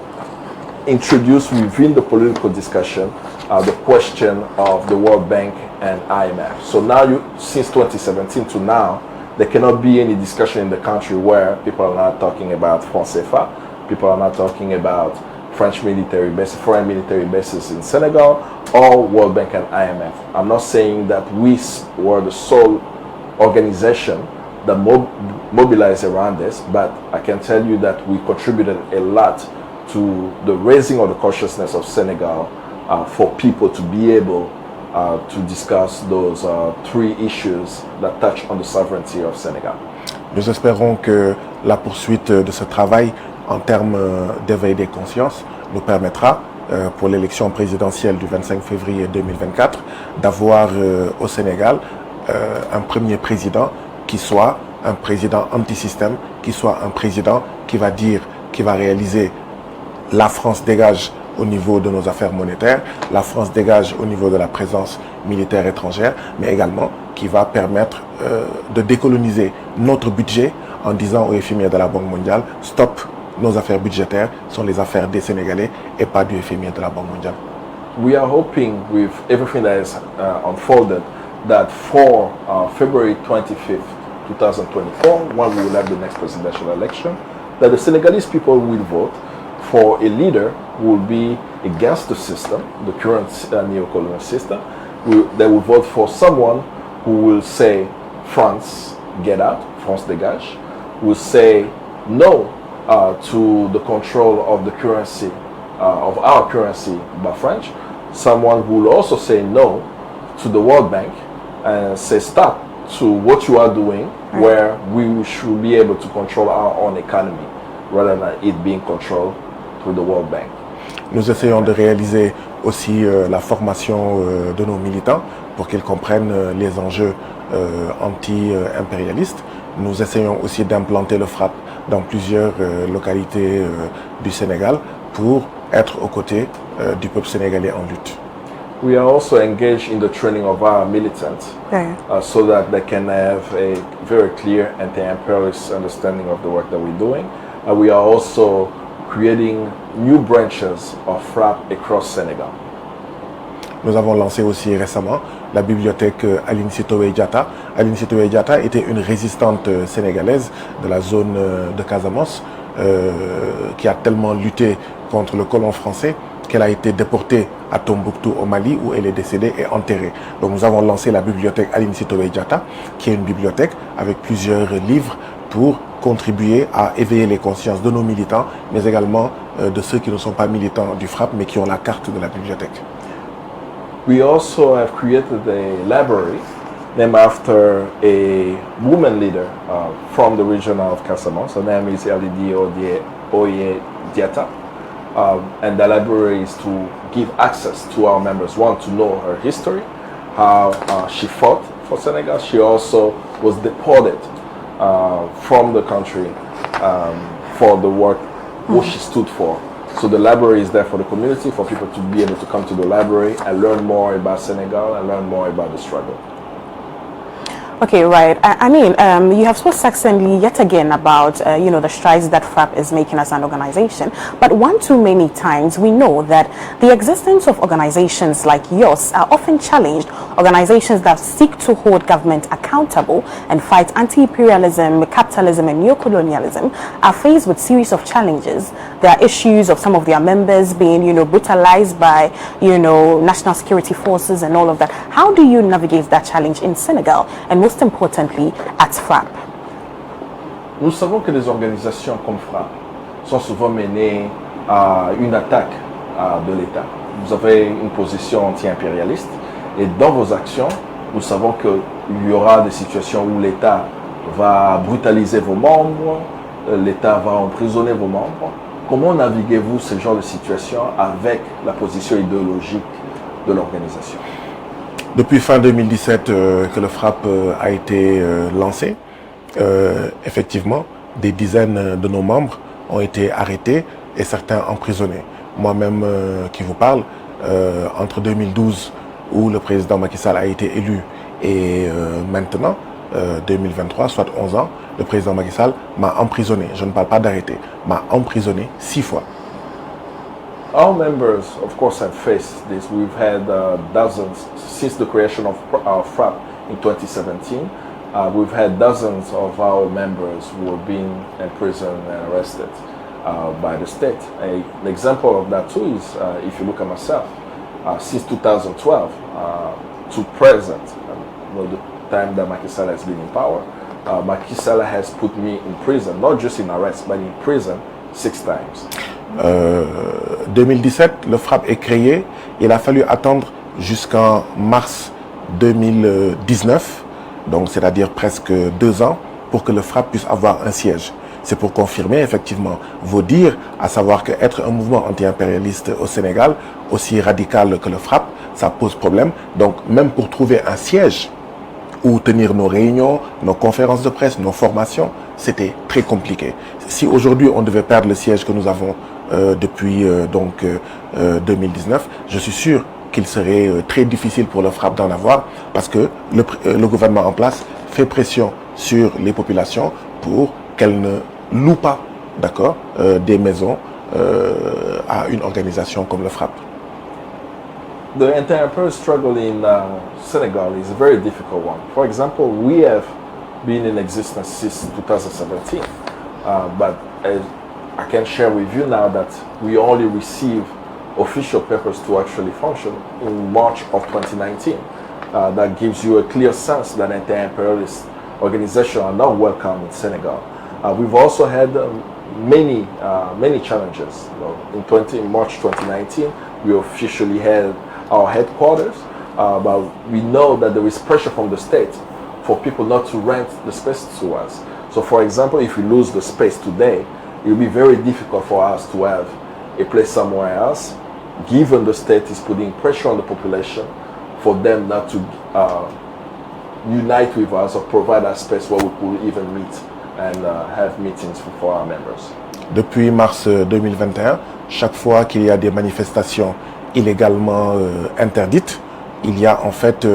introduced within the political discussion the question of the World Bank and IMF. So now, since 2017 to now, there cannot be any discussion in the country where people are not talking about franc CFA, people are not talking about French military bases, foreign military bases in Senegal, or World Bank and IMF. I'm not saying that we were the sole organization that mobilized around this, but I can tell you that we contributed a lot to the raising of the consciousness of Senegal for people to be able to discuss those three issues that touch on the sovereignty of Senegal. Nous espérons que la poursuite de ce travail en termes d'éveil des consciences nous permettra pour l'élection présidentielle du 25 février 2024 d'avoir au Sénégal un premier président qui soit un président anti-système, qui soit un président qui va dire, qui va réaliser la France dégage au niveau de nos affaires monétaires, la France dégage au niveau de la présence militaire étrangère, mais également qui va permettre de décoloniser notre budget en disant au FMI et de la Banque mondiale, stop, nos affaires budgétaires sont les affaires des Sénégalais et pas du FMI et de la Banque mondiale. We are hoping with everything that is unfolded that for February 25th, 2024, when we will have the next presidential election, that the Senegalese people will vote for a leader who will be against the system, the current neo-colonial system. They will vote for someone who will say, France, get out, France dégage, will say no to the control of the currency, of our currency by French, someone who will also say no to the World Bank and say stop to what you are doing, where we should be able to control our own economy rather than it being controlled through the World Bank. Nous essayons de réaliser aussi la formation de nos militants pour qu'ils comprennent les enjeux anti-impérialistes. Nous essayons aussi d'implanter le FRAPP dans plusieurs localités du Sénégal pour être aux côtés du peuple sénégalais en lutte. We are also engaged in the training of our militants so that they can have a very clear anti-imperialist understanding of the work that we're doing. We are also creating new branches of FRAPP across Senegal. Nous avons lancé aussi récemment la bibliothèque Aline Sitoé Diatta. Aline Sitoé Diatta était une résistante sénégalaise de la zone de Casamance qui a tellement lutté contre le colon français qu'elle a été déportée à Tombouctou au Mali où elle est décédée et enterrée. Donc nous avons lancé la bibliothèque Aline Sitoé Diatta qui est une bibliothèque avec plusieurs livres pour contribuer à éveiller les consciences de nos militants mais également de ceux qui ne sont pas militants du FRAPP mais qui ont la carte de la bibliothèque. We also have created a library named after a woman leader from the region of Casamance. Her name is Elidi Oye Diatta. And the library is to give access to our members, one, to know her history, how she fought for Senegal. She also was deported from the country for the work what she stood for. So the library is there for the community, for people to be able to come to the library and learn more about Senegal and learn more about the struggle. Okay, right. I mean, you have spoken succinctly yet again about, you know, the strides that FRAP is making as an organization. But one too many times we know that the existence of organizations like yours are often challenged. Organizations that seek to hold government accountable and fight anti-imperialism, capitalism, and neocolonialism are faced with series of challenges. There are issues of some of their members being, you know, brutalized by, you know, national security forces and all of that. How do you navigate that challenge in Senegal? And most importantly, at FRAP. Nous savons que les organisations comme FRAP sont souvent menées à une attaque de l'État. Vous avez une position anti-impérialiste et dans vos actions, nous savons qu'il y aura des situations où l'État va brutaliser vos membres, l'État va emprisonner vos membres. Comment naviguez-vous ce genre de situation avec la position idéologique de l'organisation? Depuis fin 2017 que le FRAP a été lancé, effectivement, des dizaines de nos membres ont été arrêtés et certains emprisonnés. Moi-même qui vous parle, entre 2012 où le président Macky Sall a été élu et maintenant, 2023, soit 11 ans, le président Macky Sall m'a emprisonné. Je ne parle pas d'arrêter, m'a emprisonné 6 fois. Our members, of course, have faced this. We've had dozens since the creation of our FRAP in 2017. We've had dozens of our members who have been imprisoned and arrested by the state. An example of that too is, if you look at myself, since 2012 to present, the time that Macky Sall has been in power, Macky Sall has put me in prison, not just in arrest, but in prison 6 times. 2017, le FRAP est créé. Il a fallu attendre jusqu'en mars 2019, donc c'est-à-dire presque 2 ans, pour que le FRAP puisse avoir un siège. C'est pour confirmer effectivement vos dires, à savoir qu'être un mouvement anti-impérialiste au Sénégal, aussi radical que le FRAP, ça pose problème. Donc même pour trouver un siège où tenir nos réunions, nos conférences de presse, nos formations, c'était très compliqué. Si aujourd'hui on devait perdre le siège que nous avons depuis 2019, je suis sûr qu'il serait très difficile pour le FRAP d'en avoir parce que le gouvernement en place fait pression sur les populations pour qu'elles ne louent pas, d'accord, des maisons à une organisation comme le FRAP. The anti-imperial struggle in Senegal is a very difficult one. For example, we have been in existence since 2017, but I can share with you now that we only received official papers to actually function in March of 2019. That gives you a clear sense that anti-imperialist organizations are not welcome in Senegal. We've also had many challenges. In March 2019, we officially had our headquarters, but we know that there is pressure from the state for people not to rent the space to us. So for example, if we lose the space today, it will be very difficult for us to have a place somewhere else, given the state is putting pressure on the population for them not to unite with us or provide us space where we could even meet and have meetings for our members. Depuis mars 2021, chaque fois qu'il y a des manifestations illégalement interdites, il y a en fait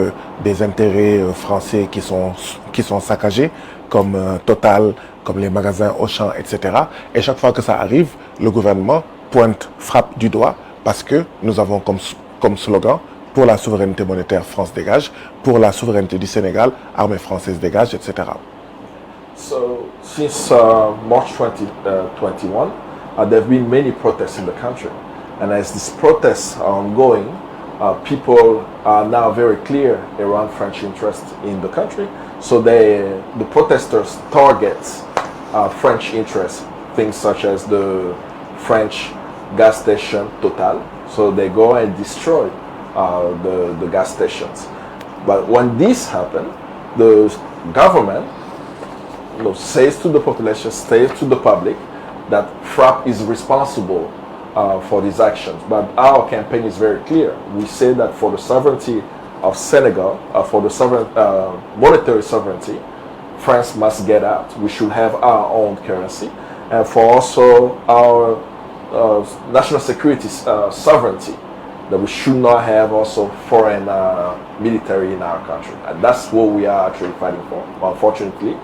des intérêts français qui sont saccagés, comme Total, comme les magasins Auchan, etc. Et chaque fois que ça arrive, le gouvernement pointe, frappe du doigt, parce que nous avons comme slogan, pour la souveraineté monétaire, France dégage, pour la souveraineté du Sénégal, armée française dégage, etc. So, since March 2021, there have been many protests in the country. And as these protests are ongoing, people are now very clear around French interest in the country. So the protesters target French interests, things such as the French gas station Total. So they go and destroy the gas stations. But when this happens, the government says to the population, says to the public that FRAP is responsible for these actions. But our campaign is very clear. We say that for the sovereignty of Senegal, for the monetary sovereignty, France must get out. We should have our own currency. And for also our national security sovereignty, that we should not have also foreign military in our country. And that's what we are actually fighting for. But unfortunately,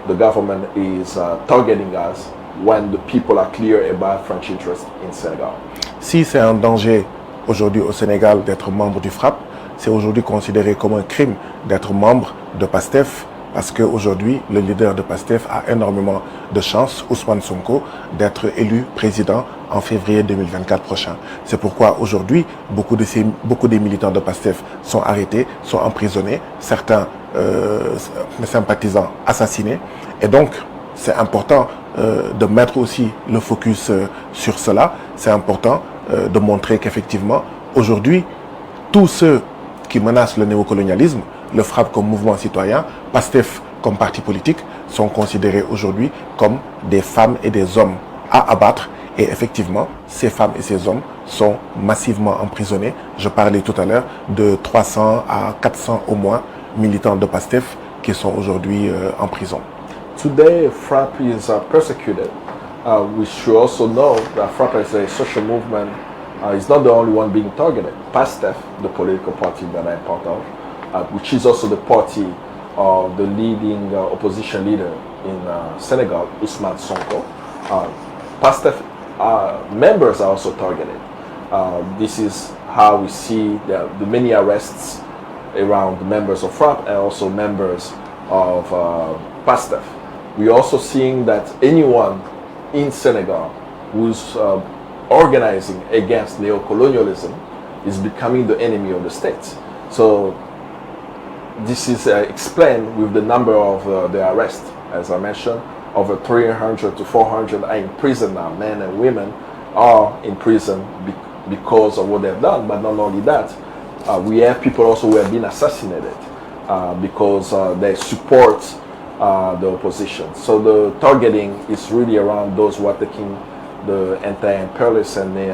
the government is targeting us when the people are clear about French interest in Senegal. Si c'est un danger aujourd'hui au Sénégal d'être membre du FRAPP, c'est aujourd'hui considéré comme un crime d'être membre de PASTEF, parce qu'aujourd'hui, le leader de PASTEF a énormément de chances, Ousmane Sonko, d'être élu président en février 2024 prochain. C'est pourquoi aujourd'hui, beaucoup des militants de PASTEF sont arrêtés, sont emprisonnés, certains sympathisants assassinés. Et donc, c'est important de mettre aussi le focus sur cela. C'est important de montrer qu'effectivement, aujourd'hui, tous ceux qui menacent le néocolonialisme, le FRAPP comme mouvement citoyen, PASTEF comme parti politique, sont considérés aujourd'hui comme des femmes et des hommes à abattre. Et effectivement, ces femmes et ces hommes sont massivement emprisonnés. Je parlais tout à l'heure de 300 à 400 au moins militants de PASTEF qui sont aujourd'hui en prison. Today, FRAPP is persecuted. We should also know that FRAPP as a social movement is not the only one being targeted. PASTEF, the political party that I'm part of, which is also the party of the leading opposition leader in Senegal, Ousmane Sonko. PASTEF members are also targeted. This is how we see the many arrests around the members of FRAPP and also members of PASTEF. We're also seeing that anyone in Senegal who's organizing against neocolonialism is becoming the enemy of the state. So this is explained with the number of the arrests. As I mentioned, over 300 to 400 are in prison now. Men and women are in prison because of what they've done. But not only that, we have people also who have been assassinated because they support the opposition. So the targeting is really around those who are taking the anti-imperialist and the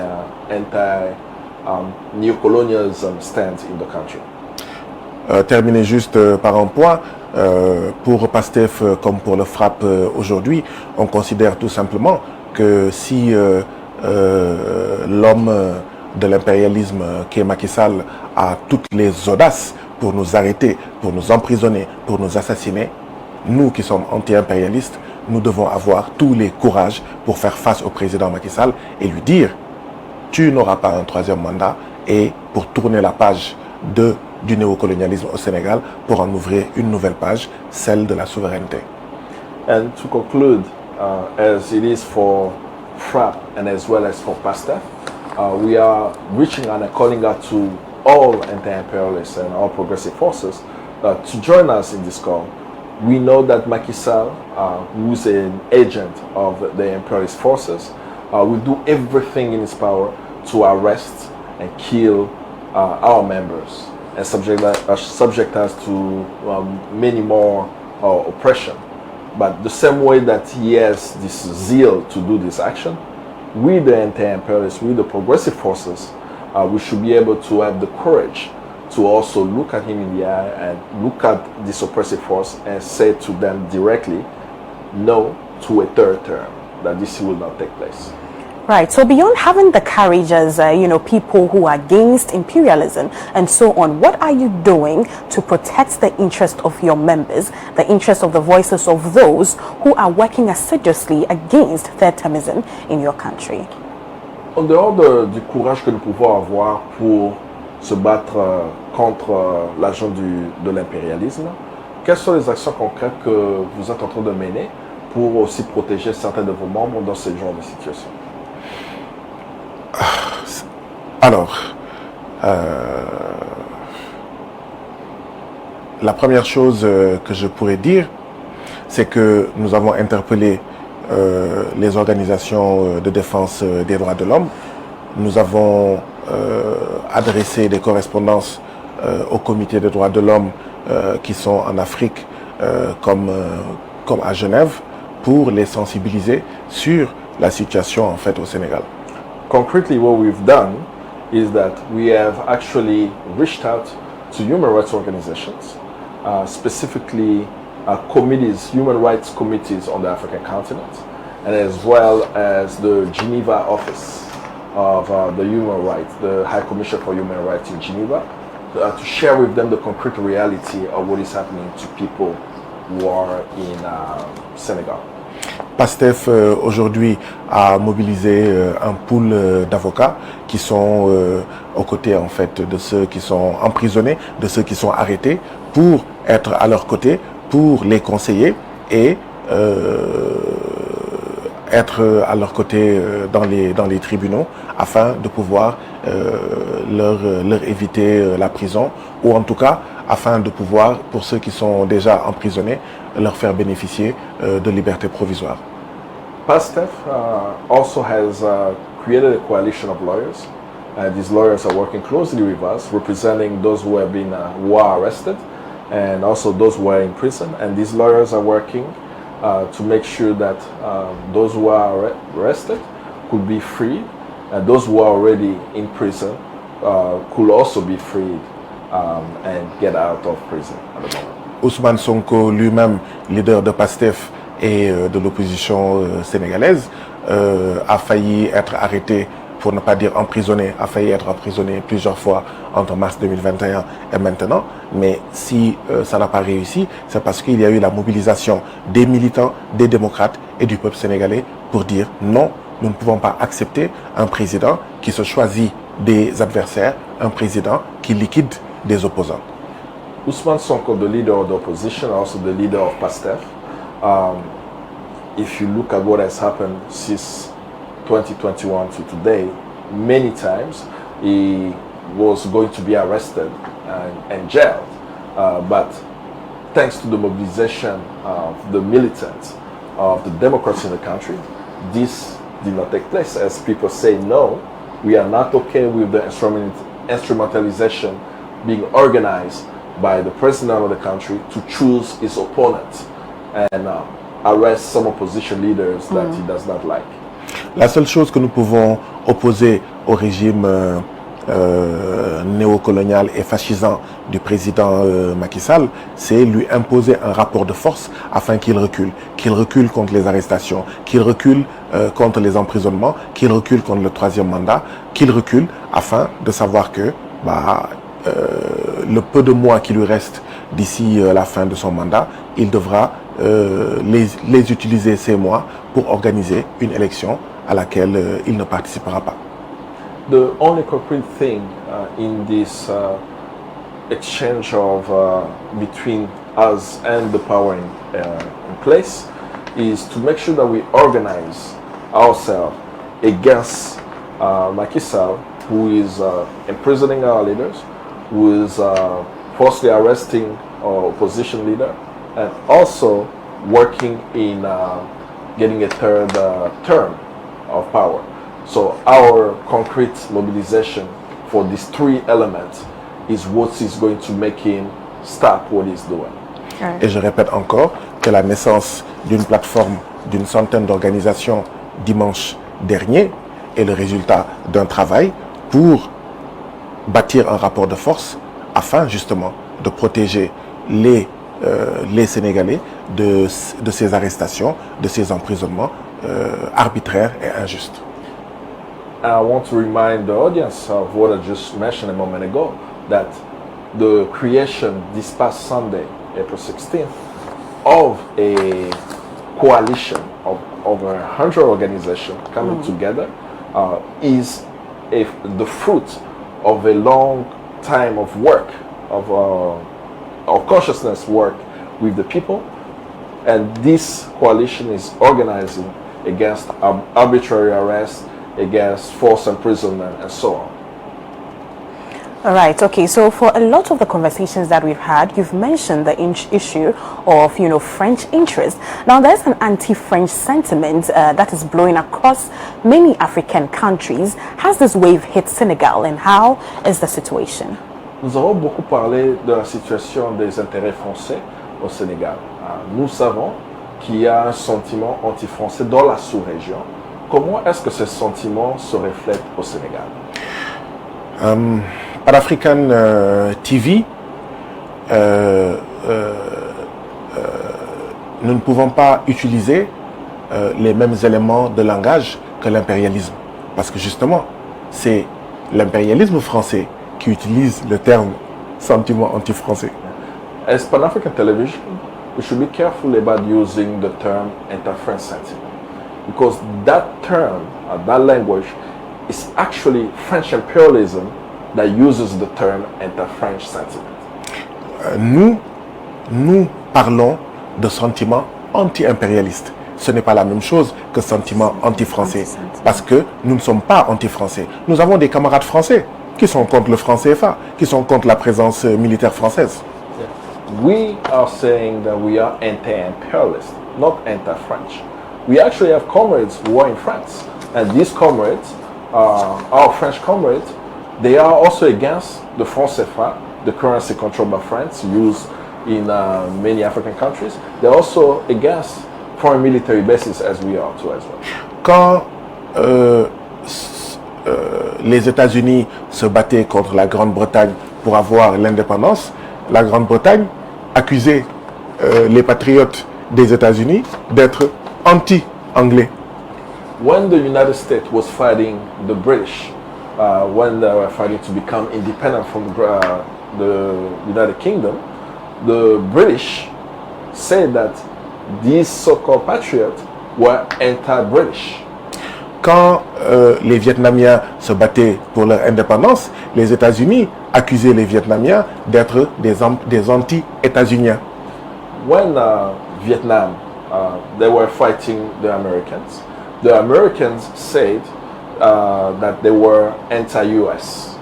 anti-neocolonialism stance in the country. Terminer juste par un point, pour PASTEF comme pour le FRAPP aujourd'hui, on considère tout simplement que si l'homme de l'impérialisme qui est Macky Sall a toutes les audaces pour nous arrêter, pour nous emprisonner, pour nous assassiner, nous qui sommes anti-impérialistes, nous devons avoir tous les courages pour faire face au président Macky Sall et lui dire « tu n'auras pas un troisième mandat » et pour tourner la page du néocolonialisme au Sénégal pour en ouvrir une nouvelle page, celle de la souveraineté. And to conclude, as it is for FRAPP and as well as for PASTEF, we are reaching out and calling out to all anti-imperialists and all progressive forces to join us in this call. We know that Macky Sall, who's an agent of the imperialist forces, will do everything in his power to arrest and kill our members and subject us to many more oppression. But the same way that he has this zeal to do this action, we the anti-imperialists, we the progressive forces, we should be able to have the courage to also look at him in the eye and look at this oppressive force and say to them directly, no to a third term, that this will not take place. Right, so beyond having the courage as, people who are against imperialism and so on, what are you doing to protect the interest of your members, the interest of the voices of those who are working assiduously against third-termism in your country? En dehors du courage que nous pouvons avoir pour se battre contre l'agent de l'impérialisme, quelles sont les actions concrètes que vous êtes en train de mener pour aussi protéger certains de vos membres dans ce genre de situation? Alors, la première chose que je pourrais dire, c'est que nous avons interpellé les organisations de défense des droits de l'homme. Nous avons adressé des correspondances au comité des droits de l'homme qui sont en Afrique comme à Genève pour les sensibiliser sur la situation en fait au Sénégal. Concretely, what we've done is that we have actually reached out to human rights organizations, specifically committees, human rights committees on the African continent, and as well as the Geneva office of the human rights, the High Commission for Human Rights in Geneva, to share with them the concrete reality of what is happening to people who are in Senegal. PASTEF aujourd'hui a mobilisé un pool d'avocats qui sont aux côtés en fait de ceux qui sont emprisonnés, de ceux qui sont arrêtés, pour être à leur côté, pour les conseiller et être à leur côté dans les tribunaux afin de pouvoir leur éviter la prison, ou en tout cas afin de pouvoir, pour ceux qui sont déjà emprisonnés, leur faire bénéficier de liberté provisoire. PASTEF also has created a coalition of lawyers. These lawyers are working closely with us, representing those who have been who are arrested and also those who are in prison. And these lawyers are working to make sure that those who are arrested could be freed, and those who are already in prison could also be freed and get out of prison at the moment. Ousmane Sonko lui-même, leader de PASTEF et de l'opposition sénégalaise, a failli être arrêté, pour ne pas dire emprisonné, a failli être emprisonné plusieurs fois entre mars 2021 et maintenant. Mais si ça n'a pas réussi, c'est parce qu'il y a eu la mobilisation des militants, des démocrates et du peuple sénégalais pour dire non, nous ne pouvons pas accepter un président qui se choisit des adversaires, un président qui liquide des opposants. Ousmane Sonko, the leader of the opposition, also the leader of PASTEF, if you look at what has happened since 2021 to today, many times he was going to be arrested and jailed. But thanks to the mobilization of the militants, of the Democrats in the country, this did not take place. As people say, no, we are not okay with the instrumentalization being organized by the president of the country to choose his opponent and arrest some opposition leaders that he does not like. La seule chose que nous pouvons opposer au régime néocolonial et fascisant du président Macky Sall, c'est lui imposer un rapport de force afin qu'il recule contre les arrestations, qu'il recule contre les emprisonnements, qu'il recule contre le troisième mandat, qu'il recule afin de savoir que le peu de mois qui lui reste d'ici la fin de son mandat, il devra les utiliser ces mois pour organiser une élection à laquelle il ne participera pas. The only concrete thing in this exchange of between us and the power in place is to make sure that we organize ourselves against Macky Sall, who is imprisoning our leaders, who is falsely arresting our opposition leader, and also working in getting a third term of power. So our concrete mobilization for these three elements is what is going to make him stop what he's doing. Et je répète encore que la naissance d'une plateforme d'une centaine d'organisations dimanche dernier est le résultat d'un travail pour bâtir un rapport de force afin justement de protéger les Sénégalais de ces arrestations, de ces emprisonnements arbitraires et injustes. I want to remind the audience of what I just mentioned a moment ago, that the creation this past Sunday, April 16th, of a coalition of over 100 organizations coming together is the fruit of a long time of work, of consciousness work with the people. And this coalition is organizing against arbitrary arrest, against forced imprisonment, and so on. All right. Okay. So for a lot of the conversations that we've had, you've mentioned the issue of, French interest. Now, there's an anti-French sentiment that is blowing across many African countries. Has this wave hit Senegal, and how is the situation? Nous avons beaucoup parlé de la situation des intérêts français au Sénégal. Nous savons qu'il y a un sentiment anti-français dans la sous-région. Comment est-ce que ce sentiment se reflète au Sénégal? Pan-African TV, nous ne pouvons pas utiliser les mêmes éléments de langage que l'impérialisme. Parce que justement, c'est l'impérialisme français qui utilise le terme sentiment anti-français. As Pan-African television, we should be careful about using the term anti-French sentiment, because that term, that language, is actually French imperialism that uses the term anti-French sentiment. Nous parlons de sentiments anti-impérialistes. Ce n'est pas la même chose que sentiment anti-français, parce que nous ne sommes pas anti-français. Nous avons des camarades français qui sont contre le franc CFA, qui sont contre la présence militaire française. We are saying that we are anti-imperialist, not anti-French. We actually have comrades who are in France, and these comrades, our French comrades, they are also against the franc CFA, the currency controlled by France, used in many African countries. They're also against foreign military bases, as we are too as well. Quand les États-Unis se battaient contre la Grande-Bretagne pour avoir l'indépendance, la Grande-Bretagne accusait les patriotes des États-Unis d'être anti-anglais. When the United States was fighting the British, when they were fighting to become independent from the United Kingdom, the British said that these so-called patriots were anti-British. Quand les Vietnamiens se battaient pour leur indépendance, les États-Unis accusaient les Vietnamiens d'être des anti-États-Uniens. When Vietnam, they were fighting the Americans said that they were anti-US.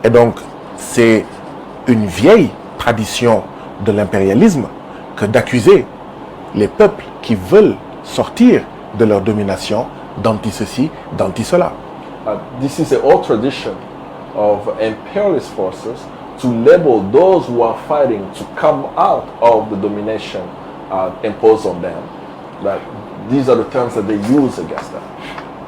Et donc, c'est une vieille tradition de l'impérialisme que d'accuser les peuples qui veulent sortir de leur domination d'anti-ceci, d'anti-cela. This is an old tradition of imperialist forces to label those who are fighting to come out of the domination imposed on them. That these are the terms that they use against them.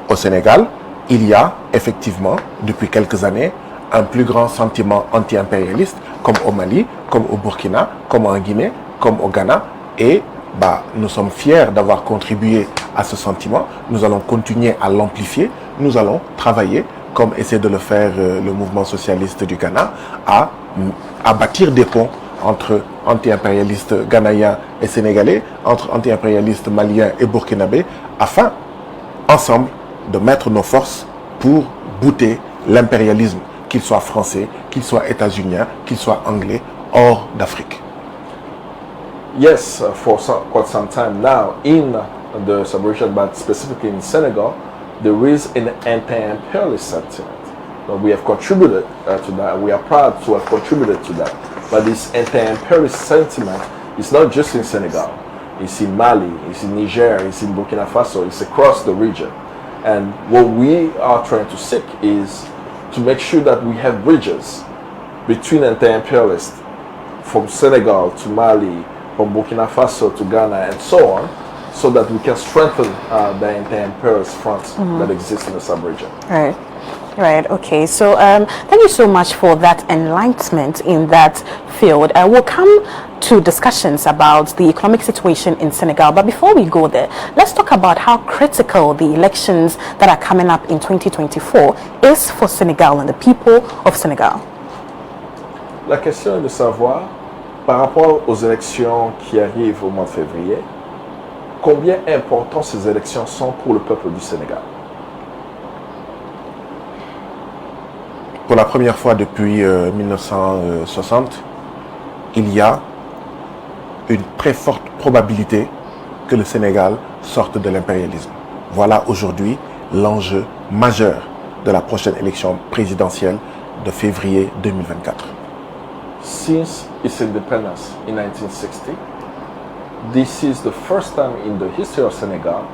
Au Sénégal, il y a effectivement, depuis quelques années, un plus grand sentiment anti-impérialiste, comme au Mali, comme au Burkina, comme en Guinée, comme au Ghana. Et nous sommes fiers d'avoir contribué à ce sentiment. Nous allons continuer à l'amplifier. Nous allons travailler, comme essaie de le faire le mouvement socialiste du Ghana, à bâtir des ponts entre anti-impérialistes ghanéens et sénégalais, entre anti-impérialistes maliens et burkinabés, afin, ensemble, de mettre nos forces pour bouter l'impérialisme, qu'il soit français, qu'il soit états-unien, qu'il soit anglais, hors d'Afrique. Yes, for quite some time now in the sub-region, but specifically in Senegal, there is an anti-imperialist sentiment. We have contributed to that. We are proud to have contributed to that. But this anti-imperialist sentiment is not just in Senegal. It's in Mali, it's in Niger, it's in Burkina Faso, it's across the region. And what we are trying to seek is to make sure that we have bridges between anti-imperialists from Senegal to Mali, from Burkina Faso to Ghana, and so on, so that we can strengthen the anti-imperialist fronts that exist in the sub-region. Right, okay. So thank you so much for that enlightenment in that field. We'll come to discussions about the economic situation in Senegal. But before we go there, let's talk about how critical the elections that are coming up in 2024 is for Senegal and the people of Senegal. La question est de savoir, par rapport aux élections qui arrivent au mois de février, combien importantes ces élections sont pour le peuple du Sénégal. Pour la première fois depuis 1960, il y a une très forte probabilité que le Sénégal sorte de l'impérialisme. Voilà aujourd'hui l'enjeu majeur de la prochaine élection présidentielle de février 2024. Since its independence in 1960, this is the first time in the history of Senegal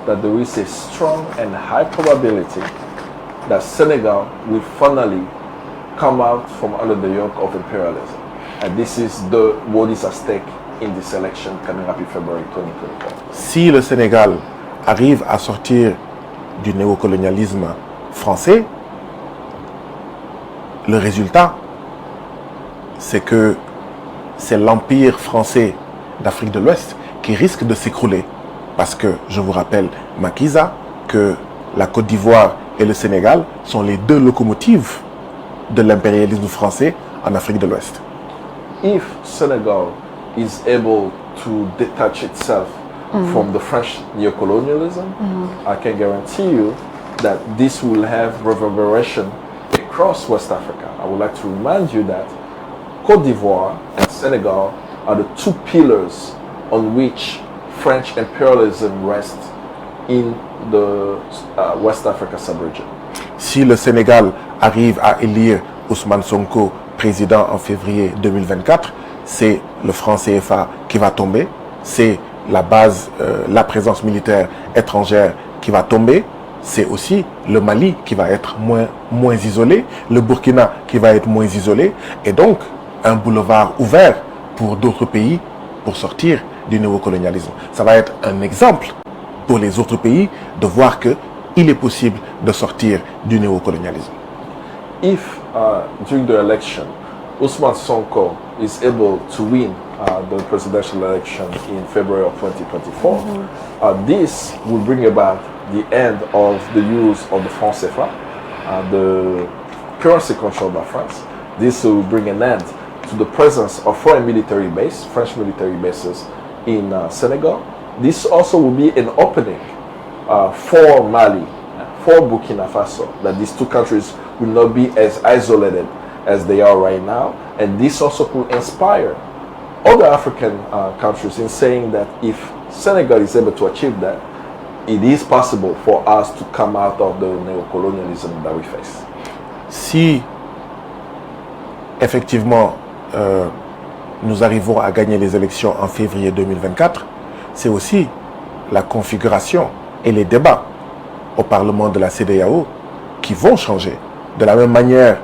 that there is a strong and high probability that Senegal will finally come out from under the yoke of imperialism. And this is what is at stake in this election coming up in February 2024. Si le Sénégal arrive à sortir du néocolonialisme français, le résultat, c'est que c'est l'empire français d'Afrique de l'Ouest qui risque de s'écrouler. Parce que, je vous rappelle, Makiza, que la Côte d'Ivoire et le Sénégal sont les deux locomotives de l'impérialisme français en Afrique de l'Ouest. If Senegal is able to detach itself from the French neocolonialism, I can guarantee you that this will have reverberation across West Africa. I would like to remind you that Côte d'Ivoire and Senegal are the two pillars on which French imperialism rests in the West Africa sub-region. Si le Sénégal arrive à élire Ousmane Sonko président en février 2024, c'est le franc CFA qui va tomber, c'est la base, la présence militaire étrangère qui va tomber, c'est aussi le Mali qui va être moins isolé, le Burkina qui va être moins isolé, et donc un boulevard ouvert pour d'autres pays pour sortir du néocolonialisme. Ça va être un exemple pour les autres pays de voir qu'il est possible de sortir du néocolonialisme. If during the election, Ousmane Sonko is able to win the presidential election in February of 2024, this will bring about the end of the use of the franc CFA, the currency controlled by France. This will bring an end to the presence of foreign military base, French military bases in Senegal. This also will be an opening for Mali, for Burkina Faso, that these two countries will not be as isolated as they are right now. And this also could inspire other African countries in saying that if Senegal is able to achieve that, it is possible for us to come out of the neocolonialism that we face. Si effectivement nous arrivons à gagner les élections en février 2024, c'est aussi la configuration et les débats au Parlement de la CEDEAO qui vont changer. De la même manière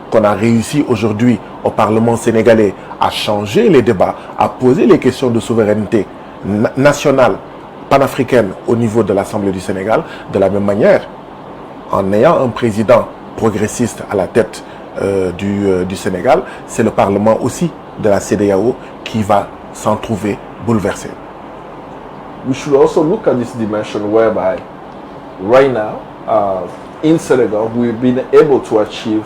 qu'on a réussi aujourd'hui au Parlement sénégalais à changer les débats, à poser les questions de souveraineté nationale, panafricaine au niveau de l'Assemblée du Sénégal, de la même manière, en ayant un président progressiste à la tête du Sénégal, c'est le Parlement aussi de la CEDEAO qui va s'en trouver bouleversé. We should also look at this dimension whereby right now in Senegal we've been able to achieve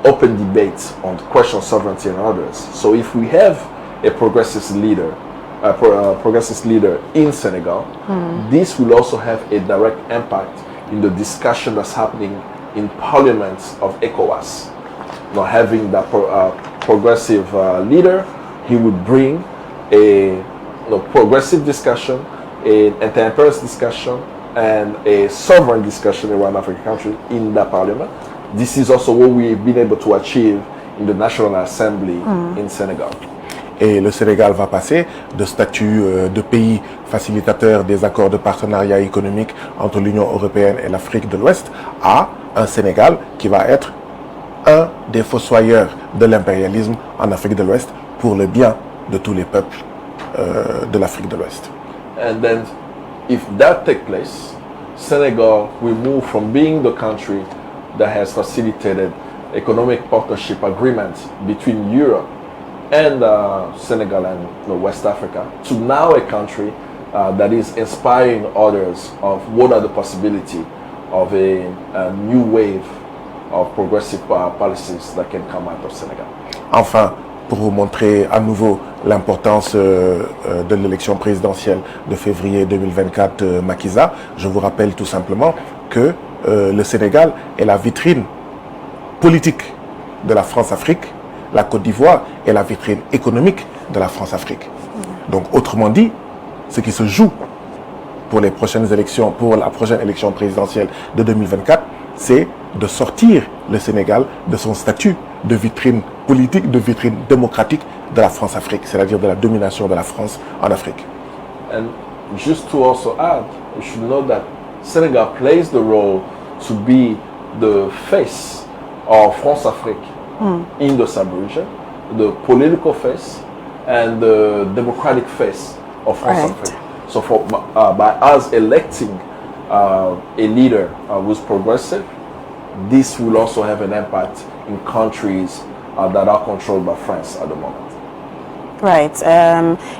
open debates on the question of sovereignty and others. So if we have a progressist leader in Senegal, this will also have a direct impact in the discussion that's happening in parliaments of ECOWAS. Now, having that progressive leader, he would bring a progressive discussion, an anti-imperialist discussion, and a sovereign discussion around African countries in that parliament. This is also what we've been able to achieve in the National Assembly in Senegal. Et le Sénégal va passer de statut de pays facilitateur des accords de partenariat économique entre l'Union européenne et l'Afrique de l'Ouest à un Sénégal qui va être un des fossoyeurs de l'impérialisme en Afrique de l'Ouest pour le bien de tous les peuples de l'Afrique de l'Ouest. And then, if that takes place, Senegal will move from being the country that has facilitated economic partnership agreements between Europe and Senegal and West Africa to now a country that is inspiring others of what are the possibilities of a new wave of progressive policies that can come out of Senegal. Enfin, pour vous montrer à nouveau l'importance de l'élection présidentielle de février 2024 Macky Sall, je vous rappelle tout simplement que le Sénégal est la vitrine politique de la France-Afrique, la Côte d'Ivoire est la vitrine économique de la France-Afrique. Donc autrement dit, ce qui se joue pour les prochaines élections, pour la prochaine élection présidentielle de 2024, c'est de sortir le Sénégal de son statut de vitrine politique, de vitrine démocratique de la France-Afrique, c'est-à-dire de la domination de la France en Afrique. And just to also add, you should know that Senegal plays the role to be the face of France-Afrique in the sub-region, the political face and the democratic face of France-Afrique. Right. So by us electing a leader who's progressive, this will also have an impact in countries that are controlled by France at the moment. Right.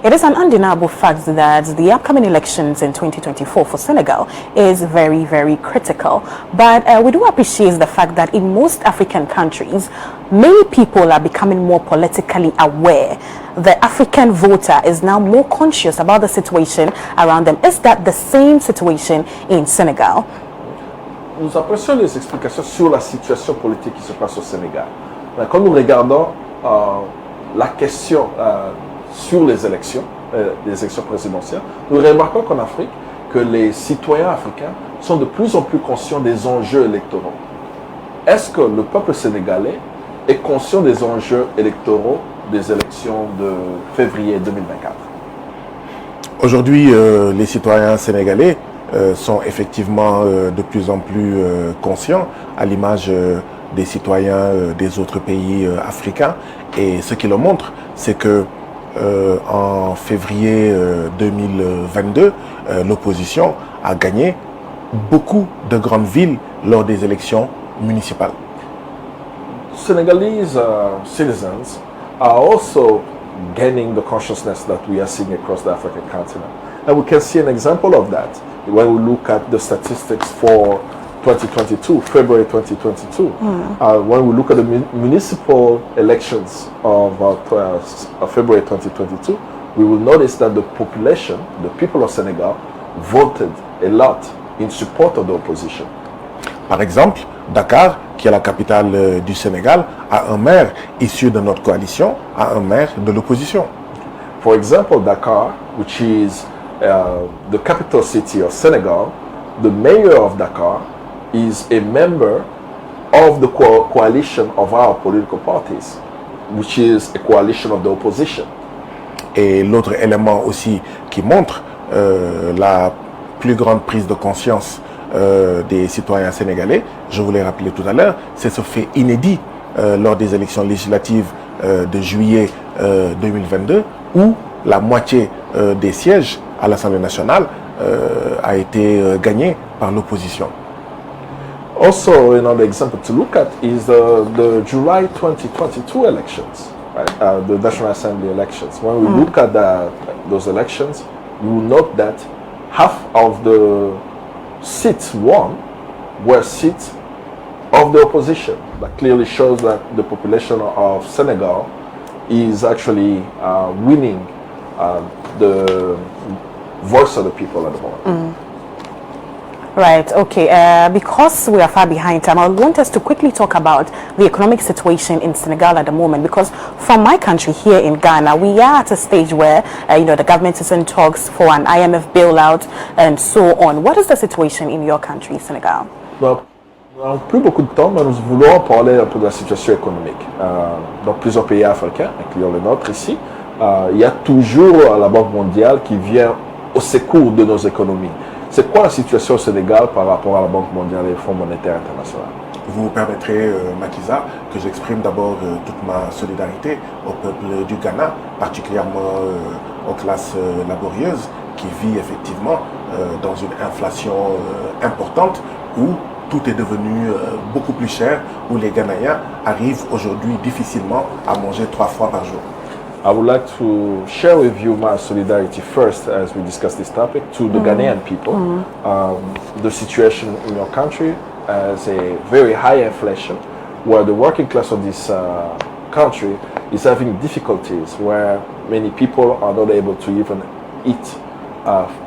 It is an undeniable fact that the upcoming elections in 2024 for Senegal is very, very critical. But we do appreciate the fact that in most African countries, many people are becoming more politically aware. The African voter is now more conscious about the situation around them. Is that the same situation in Senegal? Nous apprécions les explications sur la situation politique qui se passe au Sénégal. Mais quand nous regardons la question sur les élections présidentielles, nous remarquons qu'en Afrique, que les citoyens africains sont de plus en plus conscients des enjeux électoraux. Est-ce que le peuple sénégalais est conscient des enjeux électoraux des élections de février 2024? Aujourd'hui, les citoyens sénégalais sont effectivement de plus en plus conscients, à l'image des citoyens des autres pays africains. Et ce qui le montre, c'est que en février 2022, l'opposition a gagné beaucoup de grandes villes lors des élections municipales. Senegalese citizens are also gaining the consciousness that we are seeing across the African continent. And we can see an example of that when we look at the statistics for 2022, February 2022. When we look at the municipal elections of February 2022, we will notice that the population, the people of Senegal, voted a lot in support of the opposition. Par exemple, Dakar, qui est la capitale du Sénégal, a un maire issu de notre coalition, a un maire de l'opposition. For example, Dakar, which is the capital city of Senegal, the mayor of Dakar is a member of the coalition of our political parties, which is a coalition of the opposition. Et l'autre élément aussi qui montre la plus grande prise de conscience des citoyens sénégalais, je vous l'ai rappelé tout à l'heure, c'est ce fait inédit lors des élections législatives de juillet 2022 où la moitié des sièges à l'Assemblée nationale a été gagnée par l'opposition. Also, another example to look at is the July 2022 elections, right? The National Assembly elections. When we look at those elections, you will note that half of the seats won were seats of the opposition. That clearly shows that the population of Senegal is actually winning the voice of the people at the moment. Right, okay. Because we are far behind time, I want us to quickly talk about the economic situation in Senegal at the moment. Because from my country here in Ghana, we are at a stage where, the government is in talks for an IMF bailout and so on. What is the situation in your country, Senegal? Well, nous n'avons plus beaucoup de temps, mais nous voulons parler un peu de la situation économique. Dans plusieurs pays africains, incluant le nôtre ici, il y a toujours la Banque mondiale qui vient au secours de nos économies. C'est quoi la situation au Sénégal par rapport à la Banque mondiale et le Fonds monétaire international? Vous me permettrez, Makiza, que j'exprime d'abord toute ma solidarité au peuple du Ghana, particulièrement aux classes laborieuses qui vivent effectivement dans une inflation importante où tout est devenu beaucoup plus cher, où les Ghanéens arrivent aujourd'hui difficilement à manger 3 fois par jour. I would like to share with you my solidarity first as we discuss this topic to the Ghanaian people. The situation in your country has a very high inflation where the working class of this country is having difficulties, where many people are not able to even eat,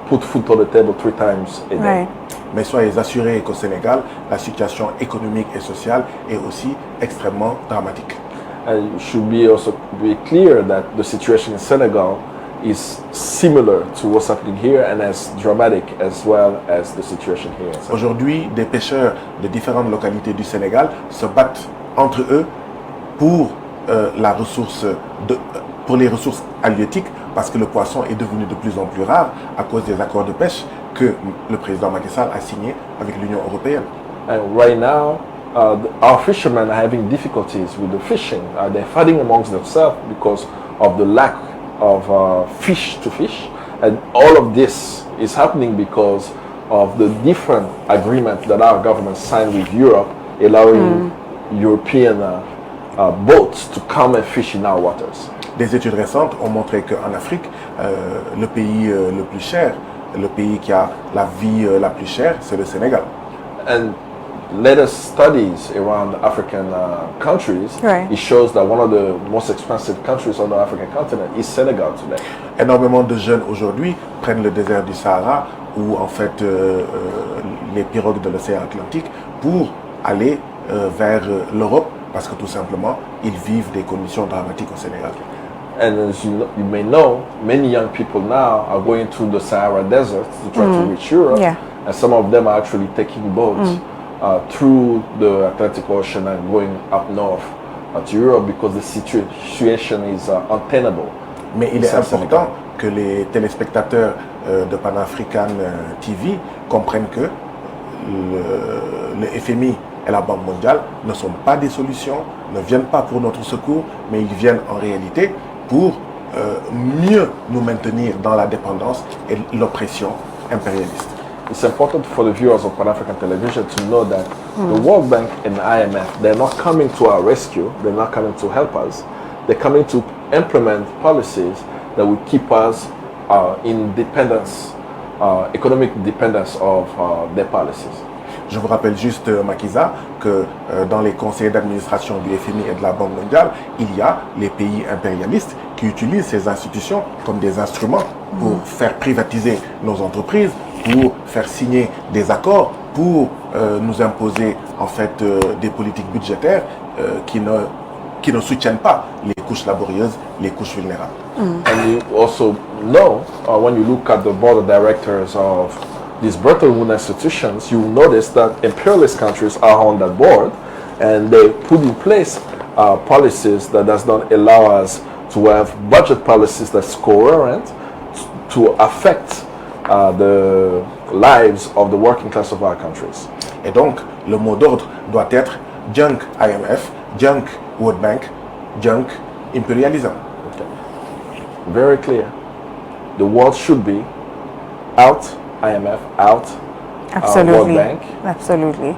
put food on the table 3 times a day. Right. Mais soyez assurés qu'au Sénégal, la situation économique et sociale est aussi extrêmement dramatique. And it should be also be clear that the situation in Senegal is similar to what's happening here and as dramatic as well as the situation here. Aujourd'hui, des pêcheurs de différentes localités du Sénégal se battent entre eux pour pour les ressources halieutiques parce que le poisson est devenu de plus en plus rare à cause des accords de pêche que le président Macky Sall a signés avec l'Union européenne. And right now, our fishermen are having difficulties with the fishing. They're fighting amongst themselves because of the lack of fish to fish. And all of this is happening because of the different agreements that our government signed with Europe, allowing European boats to come and fish in our waters. Des études récentes ont montré qu'en Afrique, le pays le plus cher, le pays qui a la vie la plus chère, c'est le Sénégal. And latest studies around African countries, Right. it shows that one of the most expensive countries on the African continent is Senegal today. Énormément de jeunes aujourd'hui prennent le désert du Sahara ou en fait les pirogues de l'océan Atlantique pour aller vers l'Europe parce que tout simplement ils vivent des conditions dramatiques au Sénégal. And as you may know, many young people now are going through the Sahara Desert to try to reach Europe. Yeah. And some of them are actually taking boats through the Atlantic Ocean and going up north to Europe because the situation is untenable. Mais il est important que les téléspectateurs de Pan-African TV comprennent que le FMI et la Banque mondiale ne sont pas des solutions, ne viennent pas pour notre secours, mais ils viennent en réalité pour mieux nous maintenir dans la dépendance et l'oppression impérialiste. It's important for the viewers of Pan-African television to know that the World Bank and the IMF, they're not coming to our rescue, they're not coming to help us, they're coming to implement policies that will keep us in dependence, economic dependence of their policies. Je vous rappelle juste, Makiza, que dans les conseils d'administration du FMI et de la Banque mondiale, il y a les pays impérialistes qui utilisent ces institutions comme des instruments pour faire privatiser nos entreprises, pour faire signer des accords, pour nous imposer en fait des politiques budgétaires qui ne soutiennent pas les couches laborieuses, les couches vulnérables. And you also know, when you look at the board of directors of these Bretton Woods institutions, you will notice that imperialist countries are on that board, and they put in place policies that does not allow us to have budget policies that's coherent to affect the lives of the working class of our countries. Et donc, le mot d'ordre doit être junk IMF, junk World Bank, junk imperialism. Okay. Very clear. The world should be out IMF, out Absolutely. World Bank. Absolutely.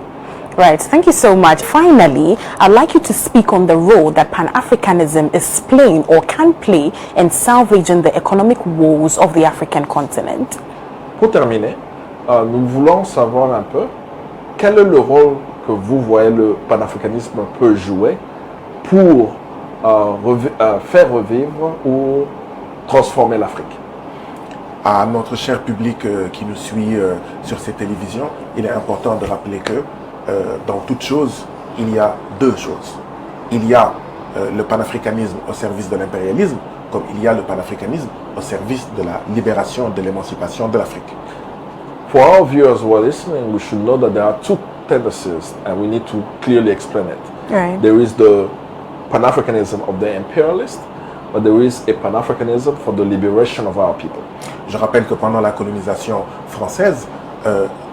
Right. Thank you so much. Finally, I'd like you to speak on the role that Pan-Africanism is playing or can play in salvaging the economic woes of the African continent. Pour terminer, nous voulons savoir un peu quel est le rôle que vous voyez le panafricanisme peut jouer pour faire revivre ou transformer l'Afrique. À notre cher public qui nous suit sur ces télévisions, il est important de rappeler que dans toute chose, il y a deux choses. Il y a le panafricanisme au service de l'impérialisme, comme il y a le panafricanisme au service de la libération, de l'émancipation de l'Afrique. For our viewers who are listening, we should know that there are two tendencies and we need to clearly explain it. Right. There is the Pan-Africanism of the imperialist, but there is a Pan-Africanism for the liberation of our people. Je rappelle que pendant la colonisation française,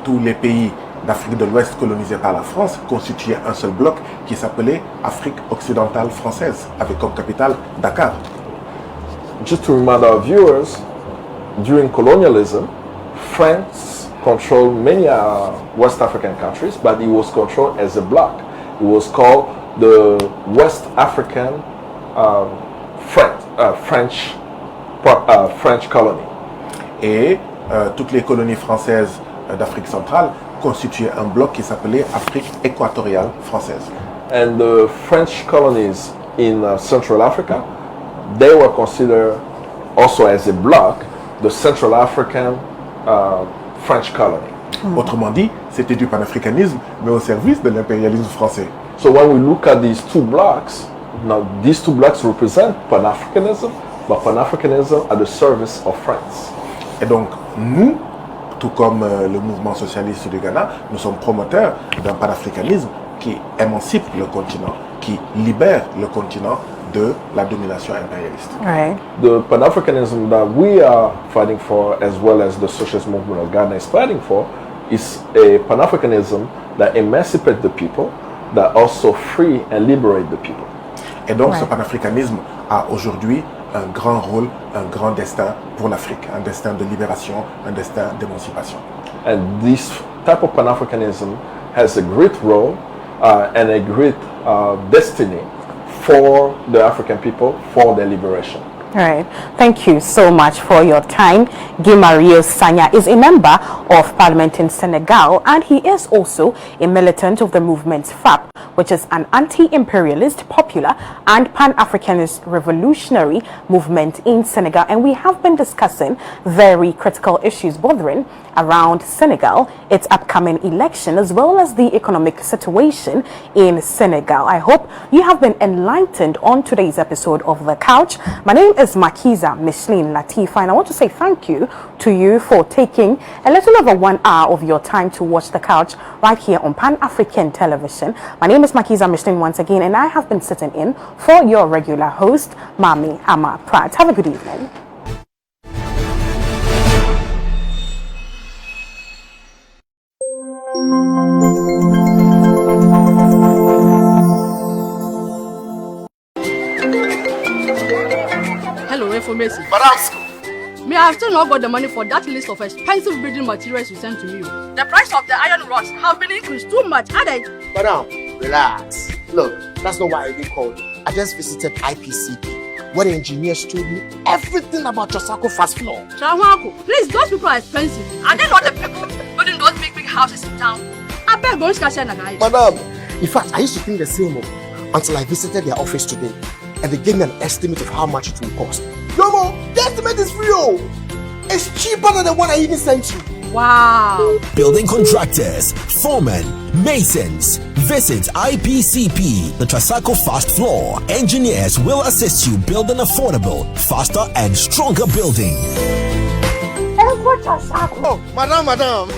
tous les pays d'Afrique de l'Ouest colonisés par la France constituaient un seul bloc qui s'appelait Afrique occidentale française, avec comme capitale Dakar. Just to remind our viewers, during colonialism, France controlled many West African countries, but it was controlled as a bloc. It was called the West African French colony. Et toutes les colonies françaises d'Afrique centrale constituaient un bloc qui s'appelait Afrique équatoriale française. And the French colonies in Central Africa, they were considered also as a bloc, the Central African French colony. Autrement dit, c'était du panafricanisme, mais au service de l'impérialisme français. So when we look at these two blocks, now these two blocks represent Pan-Africanism, but Pan-Africanism at the service of France. Et donc, nous, tout comme le mouvement socialiste du Ghana, nous sommes promoteurs d'un panafricanisme qui émancipe le continent, qui libère le continent de la domination impérialiste. Right. The Pan-Africanism that we are fighting for, as well as the socialist movement of Ghana is fighting for, is a Pan-Africanism that emancipates the people, that also free and liberate the people. Et donc, ce Right. panafricanisme a aujourd'hui un grand rôle, un grand destin pour l'Afrique, un destin de libération, un destin d'émancipation. And this type of Pan-Africanism has a great role and a great destiny for the African people, for their liberation. All right. Thank you so much for your time. Guy Marius Sagna is a member of Parliament in Senegal, and he is also a militant of the movement FAP, which is an anti-imperialist, popular, and pan-Africanist revolutionary movement in Senegal. And we have been discussing very critical issues bothering around Senegal, its upcoming election, as well as the economic situation in Senegal. I hope you have been enlightened on today's episode of The Couch. My name is Makiza Micheline Latifa, and I want to say thank you to you for taking a little over 1 hour of your time to watch The Couch right here on Pan-African Television. My name is Makiza Micheline once again, and I have been sitting in for your regular host, Mami Ama Pratt. Have a good evening. Hello, information. Madam, Me, I have still not got the money for that list of expensive building materials you sent to me. The price of the iron rods have been increased too much, hadn't it? Madam, relax. Look, that's not why I even called you. I just visited IPCP, where the engineers told me everything about Trasacco fast floor. Chawako, please, those people are expensive. Are they not the people building those big houses in town? I beg, go and Madam, in fact, I used to think the same until I visited their office today, and they gave me an estimate of how much it will cost. Yomo, the estimate is real. It's cheaper than the one I even sent you. Wow. Building contractors, foremen, masons. Visit IPCP, the Trasacco Fast Floor. Engineers will assist you build an affordable, faster and stronger building. Oh, madam.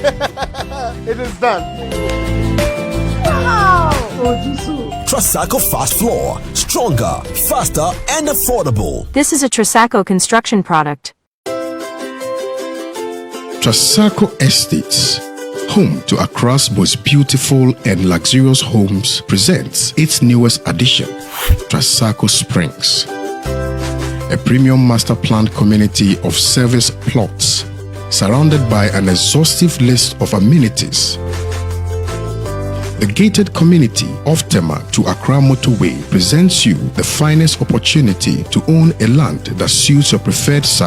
It is done. Wow. Trasacco Fast Floor. Stronger, faster and affordable. This is a Trasacco construction product. Trasacco Estates, home to Accra's most beautiful and luxurious homes, presents its newest addition, Trasacco Springs, a premium master planned community of service plots surrounded by an exhaustive list of amenities. The gated community of Tema to Accra Motorway presents you the finest opportunity to own a land that suits your preferred site.